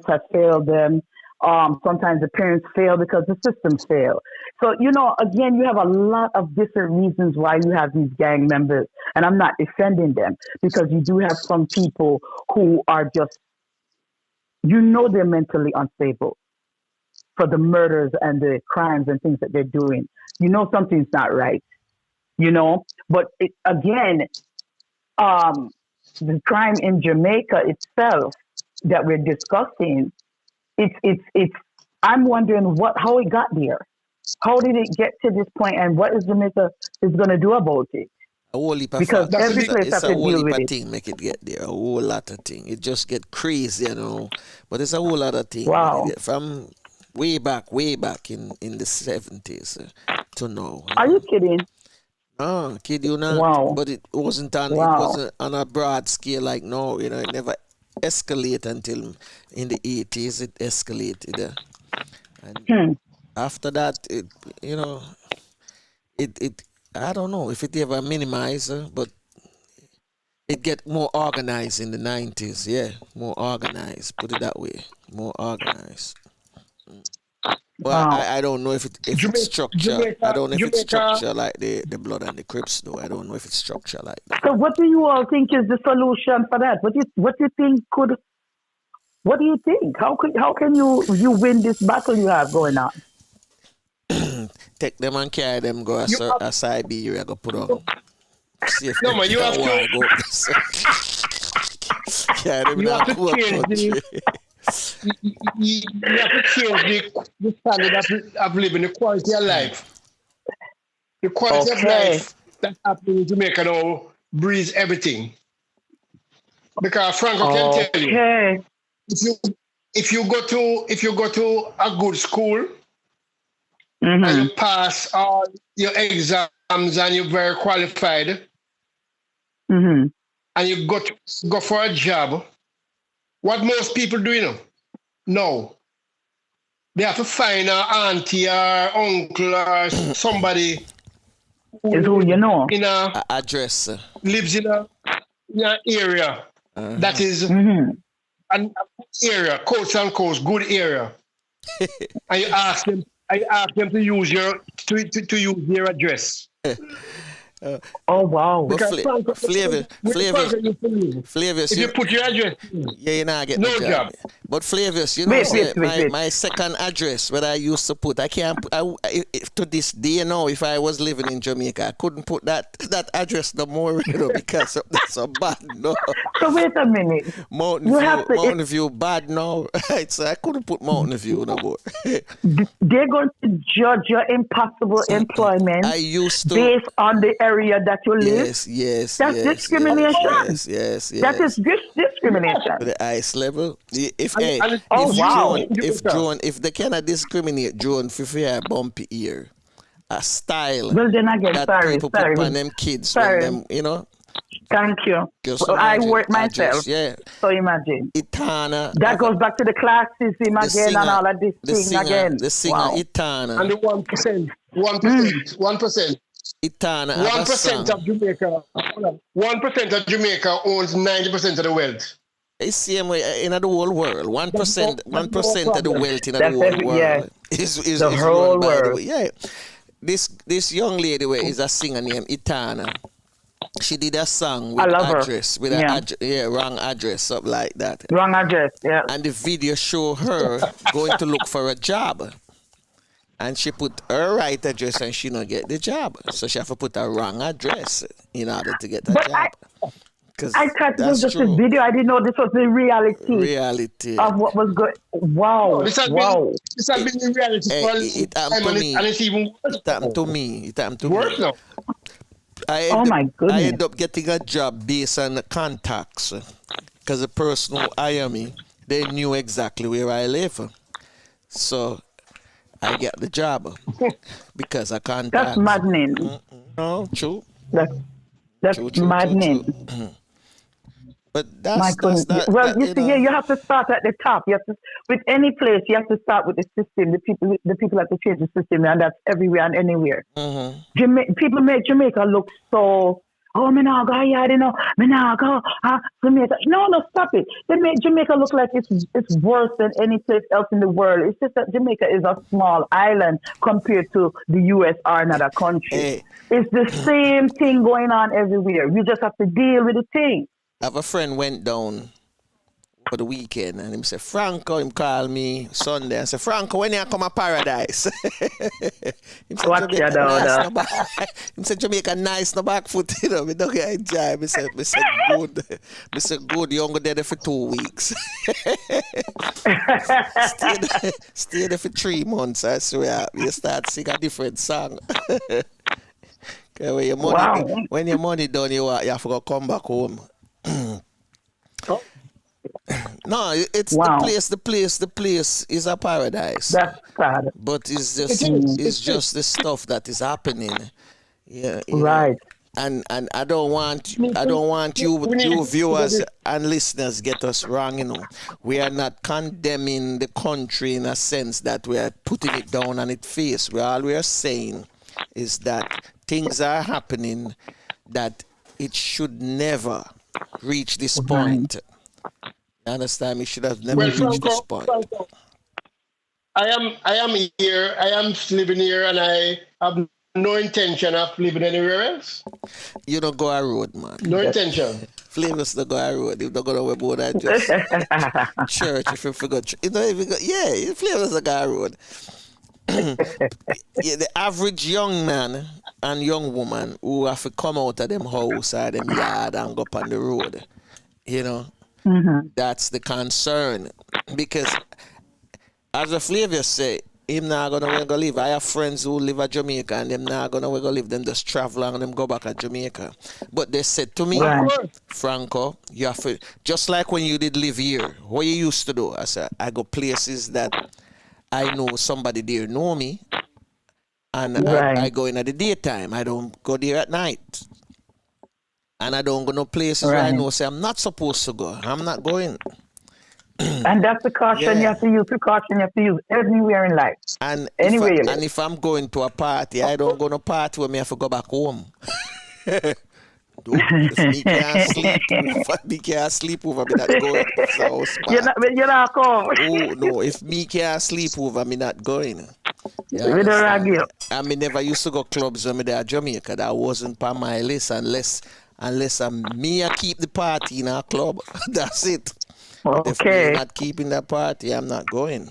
have failed them. Sometimes the parents fail because the system failed. So, you know, again, you have a lot of different reasons why you have these gang members. And I'm not defending them, because you do have some people who are just, you know, they're mentally unstable for the murders and the crimes and things that they're doing. You know something's not right, you know. But the crime in Jamaica itself that we're discussing, it's I'm wondering how it got there. How did it get to this point, and what is Jamaica is going to do about it? A whole heap of because every place has to deal with it. Thing make it get there. A whole lot of thing. It just get crazy, you know. But it's a whole lot of thing. Wow. From way back in the 70s to now. Are you kidding? No, kid you not. Wow. But it wasn't on a broad scale like no, you know, it never escalated until in the 80s it escalated. And after that, it I don't know if it ever minimized, but it get more organized in the 90s. Yeah, more organized. Put it that way, more organized. Well, Wow. I don't know if it's structure. I don't know if it's structure like the Blood and the Crips, though. I don't know if it's structure like that. So, what do you all think is the solution for that? What do you think could? What do you think? How can you win this battle you have going on? Take them and carry them go a Siberia, go put on. See if No, man, you have to. go. Carry them You have to country. you have to change the standard of living, the quality of life. The quality of life that happens in Jamaica now breeds everything. Because Franco can tell you, if you go to a good school and you pass all your exams and you're very qualified, and you go for a job, what most people do, you know? No. They have to find an auntie or uncle or somebody who you know in a address lives in a area that is an area, coast and coast, good area. And you ask them to use your address. Oh wow! Flavius, if you put your address, you not get no job. But Flavius, you know, my second address where I used to put, I can't. To this day now, if I was living in Jamaica, I couldn't put that address no more, you know, because that's so bad. No. So wait a minute. Mountain View bad now, right? So I couldn't put Mountain View no more. They're going to judge your impossible employment. I used to based on the area that you live. Yes. That's discrimination. Yes. That is discrimination. The ice level. If they cannot discriminate drone for a bumpy ear, a style well, then again, that people put on them kids when them, you know. Thank you. Well, I work myself. So imagine. Itana. That goes back to the classism again and all of this thing again. The singer Itana. And the 1%. 1%. Itana. 1% of Jamaica. 1% of Jamaica owns 90% of the wealth. It's the same way in the whole world. 1% of the wealth in the whole world is the whole world. Yeah. This young lady is a singer named Itana. She did a song with address, with wrong address, something like that. Wrong address, yeah. And the video show her going to look for a job. And she put her right address and she not get the job. So she have to put a wrong address in order to get a But job. I thought it was just true. a video. I didn't know this was the Reality. of what was going. Wow. This has been the reality for It happened to me. and it's even worse. It happened to me. Worse now. My goodness. I end up getting a job based on the contacts. Because the person who hired me, they knew exactly where I live. So I get the job because I contacts. That's maddening. No, true. That's True. maddening. But My goodness. You have to start at the top. You have to, with any place, you have to start with the system. The people have to change the system, and that's everywhere and anywhere. People make Jamaica look so. Oh, me nah go here, me nah go Jamaica. No, stop it. They make Jamaica look like it's worse than any place else in the world. It's just that Jamaica is a small island compared to the U.S. or another country. Hey. It's the same thing going on everywhere. You just have to deal with the thing. I have a friend went down for the weekend and he said, Franco, him call me Sunday and said, Franco, when you come to paradise? He said, Jamaica nice no back foot, we don't get enjoy. I said, good, you only there for 2 weeks. Stay there for 3 months, I swear. You start sing a different song. When your money done, you have to go come back home. No, it's the place is a paradise. That's sad. But it's just the stuff that is happening. Yeah. Right. And I don't want you viewers and listeners get us wrong, We are not condemning the country in a sense that we are putting it down on its face. All we are saying is that things are happening that it should never reach this point. You understand? It should have never reached this point. I am here. I am living here, and I have no intention of living anywhere else. You don't go a road, man. No intention. Flavius don't go a road. You don't go nowhere more than just church. If you forgot, Flavius don't go a road. The average young man and young woman who have to come out of them house or them yard and go up on the road, that's the concern. Because as the Flavius say, him not gonna go live. I have friends who live at Jamaica and them not gonna go live. Them just travel and them go back at Jamaica. But they said to me, Franco, you have to, just like when you did live here, what you used to do. I said, I go places that I know somebody there know me, and I go in at the daytime. I don't go there at night. And I don't go no places where I know say I'm not supposed to go. I'm not going. And that's the caution you have to use. Precaution you have to use everywhere in life. And anywhere. If I'm going to a party, I don't go to a party where me have to go back home. If me can't sleep over, me not going. You're not going. Oh no, if me can't sleep over, me not going. I mean, never used to go clubs when me there at Jamaica. That wasn't part of my list unless me I keep the party in our club. That's it. If me not keeping that party, I'm not going.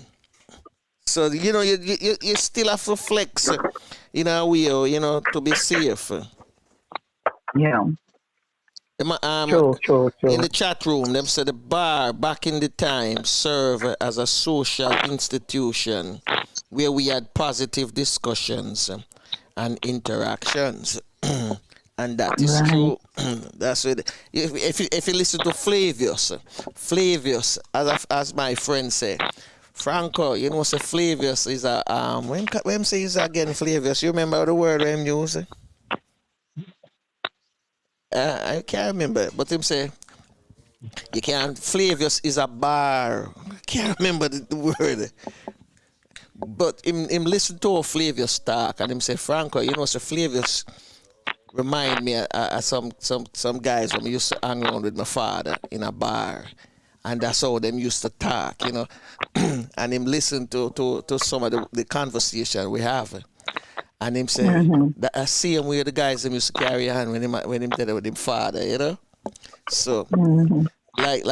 So you still have to flex in a way, to be safe. Yeah. True. In the chat room, them said the bar back in the time served as a social institution where we had positive discussions and interactions. And that is true. That's what. If you listen to Flavius, as my friend say, Franco, say Flavius is a when say he's again Flavius. You remember the word him use? I can't remember, but him say you can't. Flavius is a bar. I can't remember the word. But him listen to Flavius talk and him say, Franco, so Flavius remind me of some guys when we used to hang around with my father in a bar. And that's how them used to talk, And him listen to some of the conversation we have. And him say, that I see him where the guys them used to carry on when him did it with him father, So, like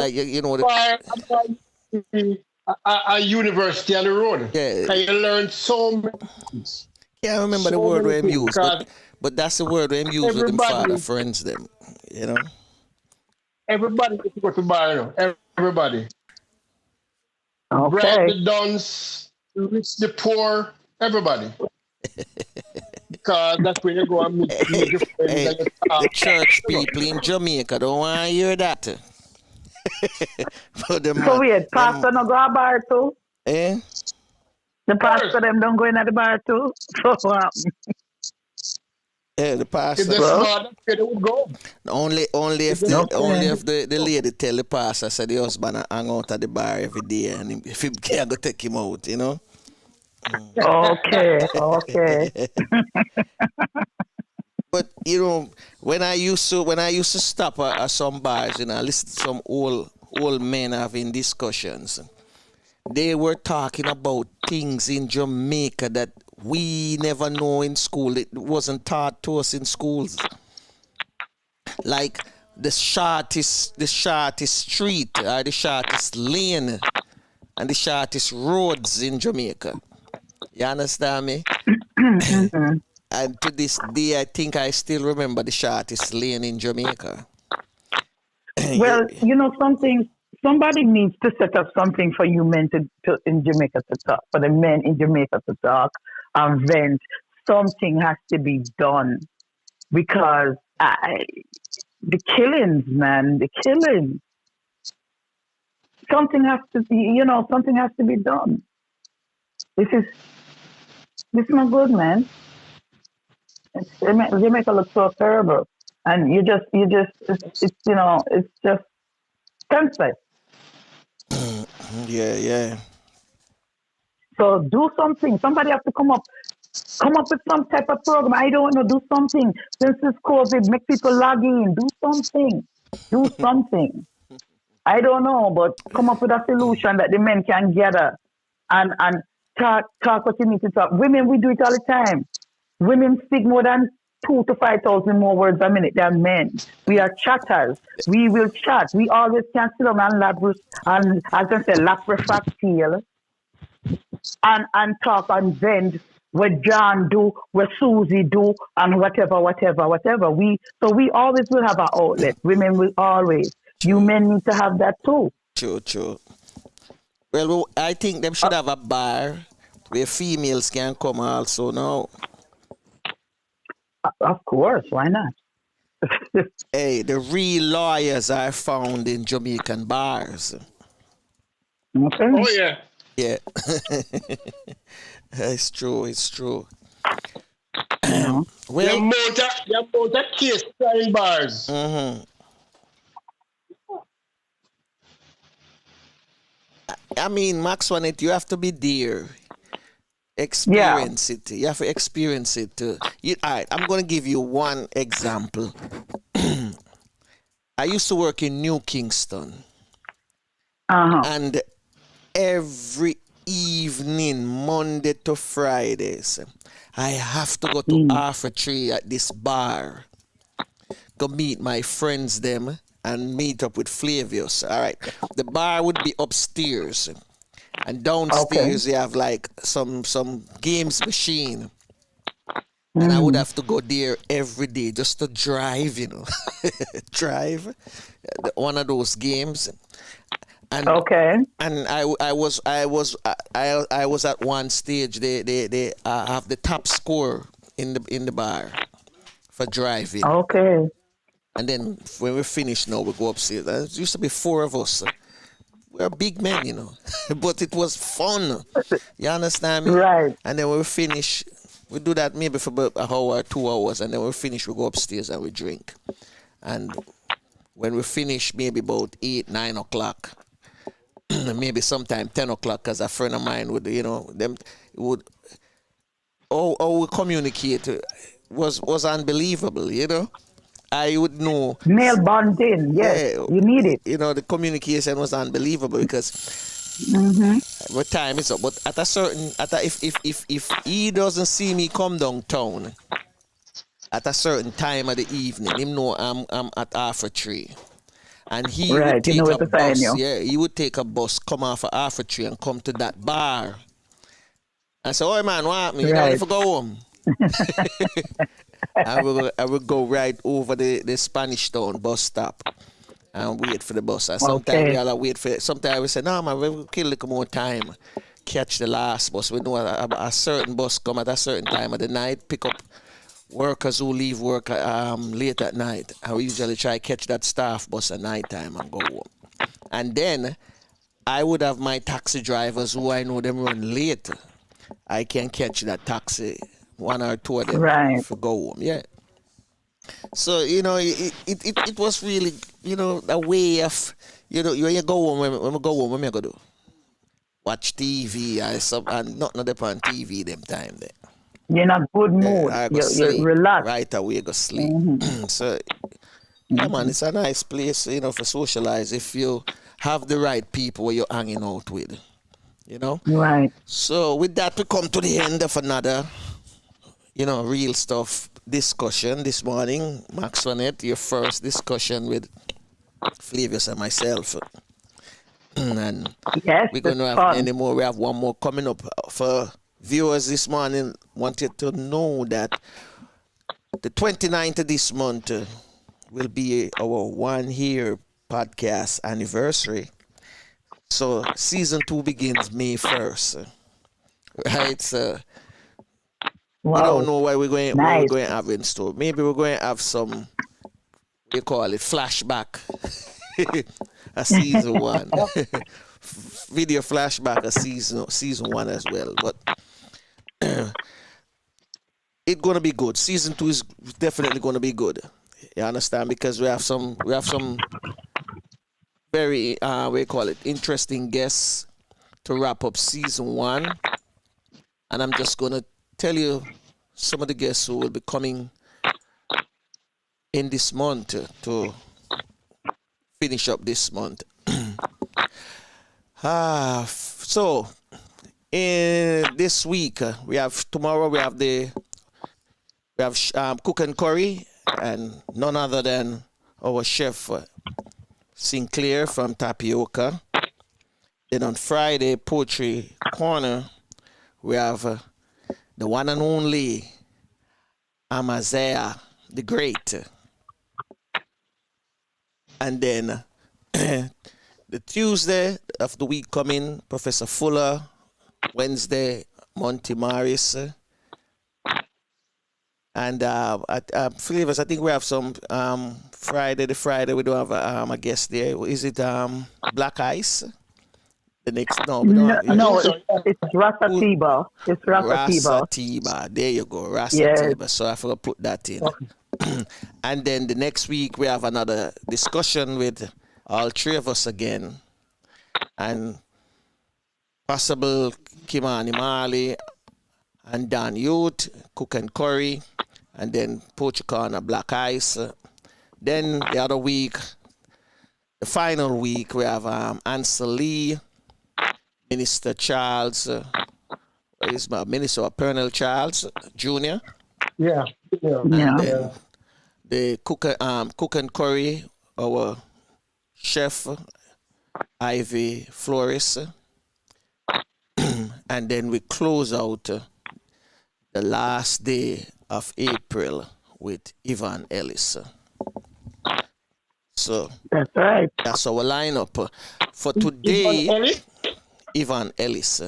a university on the road. Yeah. Can you learn so many things? Can't remember the So word many we things, use, but that's the word we use with them father everybody, friends them. You know. everybody gets to go to bar, you know. Everybody. Bright Okay. the dons, the rich, the poor, everybody. Because that's where you go and meet your friends Hey, and you the talk. church You know. people in Jamaica don't want to hear that. But So weird. Pastor no go a bar too. eh? The Of course, pastor them don't go in at the bar too. So Yeah, the if pastor. they're well, smart, that's where they would go. Only If they're okay. the lady tell the pastor said the husband a hang out at the bar every day and if he can't go take him out, you know. Okay. Okay. But you know, when I used to stop at some bars, you know, I listen to some old men having discussions. They were talking about things in Jamaica that we never know in school. It wasn't taught to us in schools. Like the shortest street or the shortest lane and the shortest roads in Jamaica. You understand me? And to this day, I think I still remember the shortest lane in Jamaica. Well, you know something. Somebody needs to set up something for you men to in Jamaica to talk. For the men in Jamaica to talk and vent. Something has to be done because the killings, man, the killings. Something has to be, something has to be done. This is not good, man. Jamaica looks so terrible, and it's just senseless. Yeah. So do something. Somebody has to come up with some type of program. I don't know. Do something. Since this COVID, make people log in. Do something. Do something. I don't know, but come up with a solution that the men can gather and talk what you need to talk. Women, we do it all the time. Women speak more than 2,000 to 5,000 more words a minute than men. We are chatters. We will chat. We always can sit down and as I say, lap refactile and talk and vent what John do, what Susie do, and whatever. We always will have our outlet. Women will always. You men need to have that too. True. Well, I think them should have a bar where females can come also now. Of course, why not? Hey, the real lawyers are found in Jamaican bars. Okay. Oh, yeah. Yeah. It's true. No. Well, The amount of case in bars. I mean, Maxwanette, you have to be there. Experience it. You have to experience it. All right, I'm going to give you one example. I used to work in New Kingston. And every evening, Monday to Fridays, I have to go to Arthur Tree at this bar. Go meet my friends them and meet up with Flavius. All right. The bar would be upstairs. And downstairs you have like some games machine. And I would have to go there every day just to drive, drive one of those games. And and I was at one stage they have the top score in the bar for driving. Okay. And then when we finish now we go upstairs. There used to be 4 of us. We're big men, but it was fun. You understand me? Right. And then when we finish, we do that maybe for about an hour, 2 hours, and then when we finish, we go upstairs and we drink. And when we finish, maybe about 8, 9 o'clock, maybe sometime 10 o'clock, because a friend of mine would, them would, how we communicate was unbelievable, I would know. Male bonding, yes, you need it. The communication was unbelievable because what time is up. But at a certain, if he doesn't see me come downtown at a certain time of the evening, him know I'm at Arthur Tree. And he Right, would you take know a what to find bus. you. Yeah, he would take a bus, come off of Alpha Tree and come to that bar. I said, "Oh man, what happened? You Right. never go home." I would go right over the Spanish Town bus stop and wait for the bus. And sometimes we all wait for it. Sometimes we say, "No man, we'll kill a little more time. Catch the last bus." We know a certain bus come at a certain time of the night, pick up workers who leave work late at night. I usually try to catch that staff bus at night time and go home. And then I would have my taxi drivers who I know them run late. I can catch that taxi, one or two of them, for go home. Yeah. So, it was really, a way of, when you go home, when we go home, what am I going to do? Watch TV and nothing on TV them time there. You're in a good mood. I go You're sleep. relaxed. Right away, go sleep. So, yeah, man, it's a nice place, for socialize if you have the right people where you're hanging out with, Right. So, with that, we come to the end of another, real stuff discussion this morning. Maxwanette, your first discussion with Flavius and myself. And yes, we're going to have many more. We have one more coming up for viewers this morning. Wanted to know that the 29th of this month will be our 1 year podcast anniversary. So season 2 begins May 1st. Right? So we don't know what we're going to have in store. Maybe we're going to have some, we call it flashback. A season 1. Video flashback of season 1 as well. But it's gonna be good. Season 2 is definitely gonna be good. You understand? Because we have some very interesting guests to wrap up season 1. And I'm just gonna tell you some of the guests who will be coming in this month to finish up this month. So in this week tomorrow we have Cook and Curry, and none other than our chef Sinclair from Tapioca. Then on Friday, Poetry Corner, we have the one and only Amaziah the Great. And then the Tuesday of the week coming, Professor Fuller. Wednesday, Monty Morris. And Flavors, I think we have some Friday we don't have a guest there. Is it Black Ice? The next we don't have, it's Rasa Tiba. It's Rasa Tiba. There you go, Rasa Tiba. So I forgot to put that in. And then the next week we have another discussion with all 3 of us again. And possible Kimani Marley and Dan Youth, Cook and Curry, and then Pochicana Black Ice. Then the other week, the final week, we have Ansel Lee, Minister Charles, Minister Pernell Charles Jr. Yeah. And then the Cook and Curry, our chef, Ivy Flores. And then we close out the last day of April with Ivan Ellis. So that's right. That's our lineup for today. Ivan Ellis.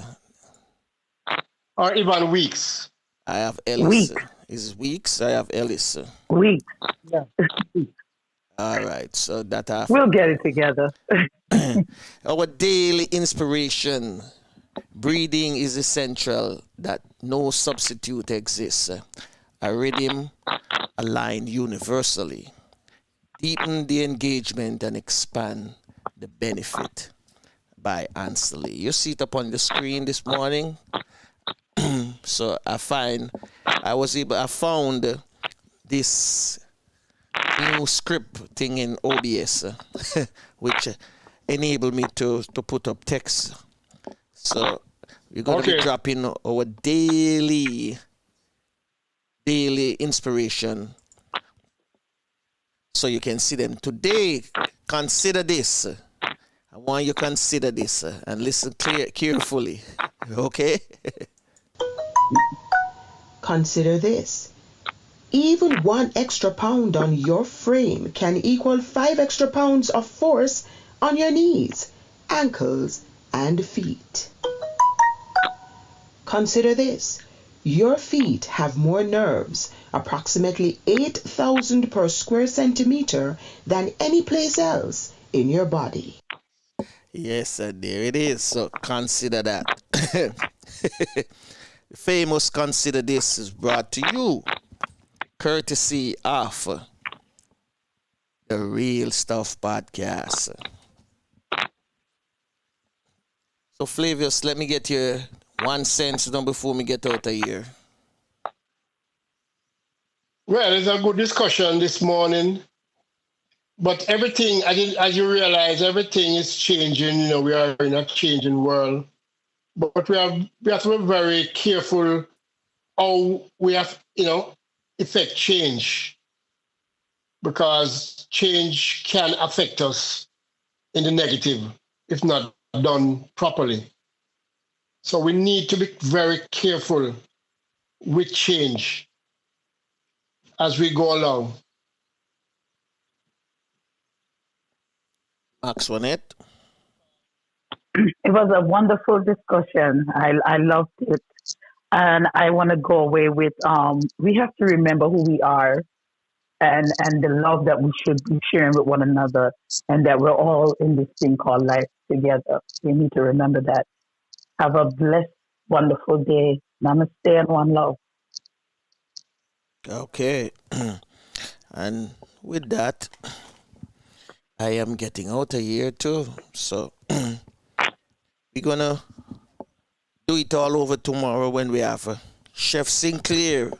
Or Ivan Weeks. I have Ellis. Is Weeks? I have Ellis. Weeks. Yeah. All right. So that we'll get it together. Our daily inspiration. Breathing is essential, that no substitute exists. A rhythm aligned universally. Deepen the engagement and expand the benefit by Ansley. You see it up on the screen this morning. So I found this new script thing in OBS, which enabled me to put up text. So we're going to be dropping our daily inspiration. so you can see them. Today, consider this. I want you to consider this and listen carefully. Okay? Consider this. Even 1 extra pound on your frame can equal 5 extra pounds of force on your knees, ankles, and feet. Consider this. Your feet have more nerves, approximately 8,000 per square centimeter, than any place else in your body. Yes, and there it is. So consider that. Famous Consider This is brought to you courtesy of the Real Stuff Podcast. So Flavius, let me get your 1 cent done before we get out of here. Well, it's a good discussion this morning. But everything, as you realize, everything is changing. You know, we are in a changing world. But we have to be very careful how we have, affect change. Because change can affect us in the negative if not done properly. So we need to be very careful with change as we go along. Maxwanette? It was a wonderful discussion. I loved it. And I want to go away with, we have to remember who we are and the love that we should be sharing with one another, and that we're all in this thing called life together. We need to remember that. Have a blessed, wonderful day. Namaste and one love. Okay. And with that, I am getting out of here too. So we're going to do it all over tomorrow when we have Chef Sinclair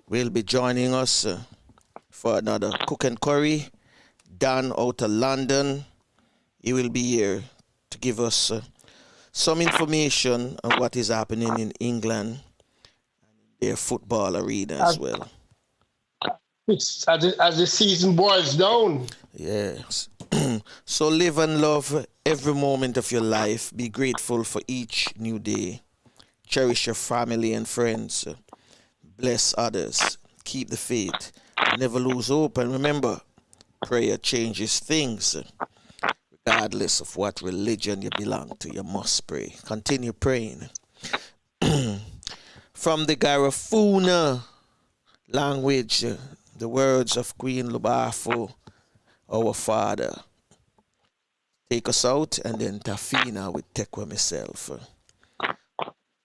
will be joining us for another cook and curry. Dan out of London, he will be here to give us some information on what is happening in England and their football arena as well. As the season boils down. Yes. So live and love every moment of your life. Be grateful for each new day. Cherish your family and friends. Bless others. Keep the faith. Never lose hope. And remember, prayer changes things. Regardless of what religion you belong to, you must pray. Continue praying. From the Garifuna language, the words of Queen Lubafo, our father. Take us out, and then Tafina will take with myself.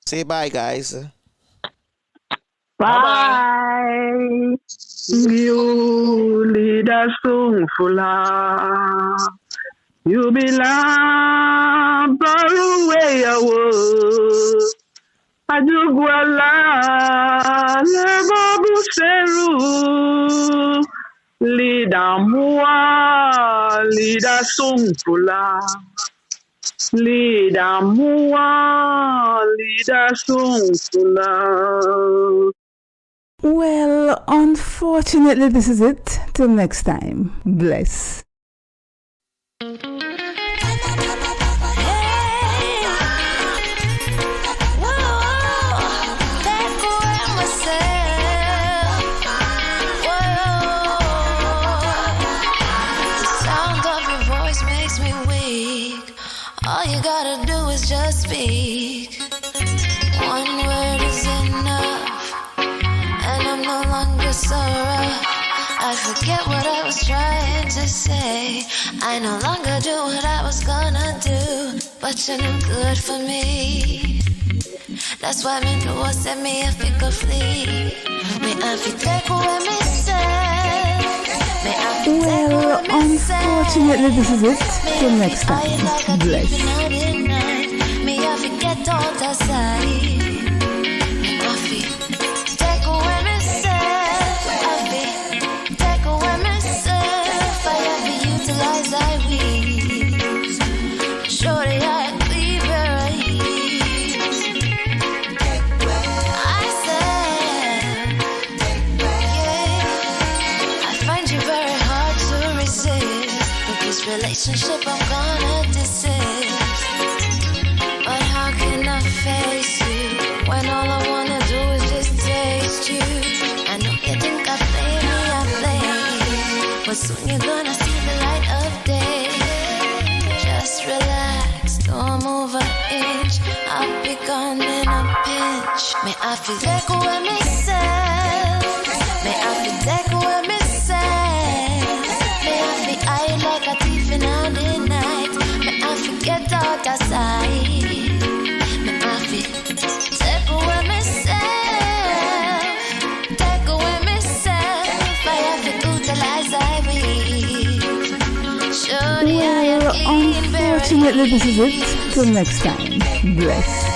Say bye, guys. Bye. You lead us to Fula. You belong far away away. Ajuguala lebabu seru. Lida mua, lida sungfula. Lida mua, lida sungfula. Well, unfortunately, this is it. Till next time. Bless. All you gotta do is just speak. One word is enough, and I'm no longer so rough. I forget what I was trying to say. I no longer do what I was gonna do, but you're no good for me. That's why me know I send me a figure flee. Me have to take away me say. Well, unfortunately, this is it. Till next time. Bless. Me have to get all the side. I feel take away myself. I feel take away myself. I have to utilize I weeds. Shorty, I leave her eyes. I said, yeah. I relationship I'm gonna desist. But how can I face you when all I wanna do is just taste you? I know you think I play me, but soon you're gonna see the light of day. Just relax, don't move an inch. I'll be gone in a pinch. May I feel take away myself. May I feel take away myself. May I feel eye like a thief in the night. May I forget out of sight. May I feel take away myself. Take away myself. I have to utilize I will. Surely I am Well, unfortunately, this is it. Till next time. Bless.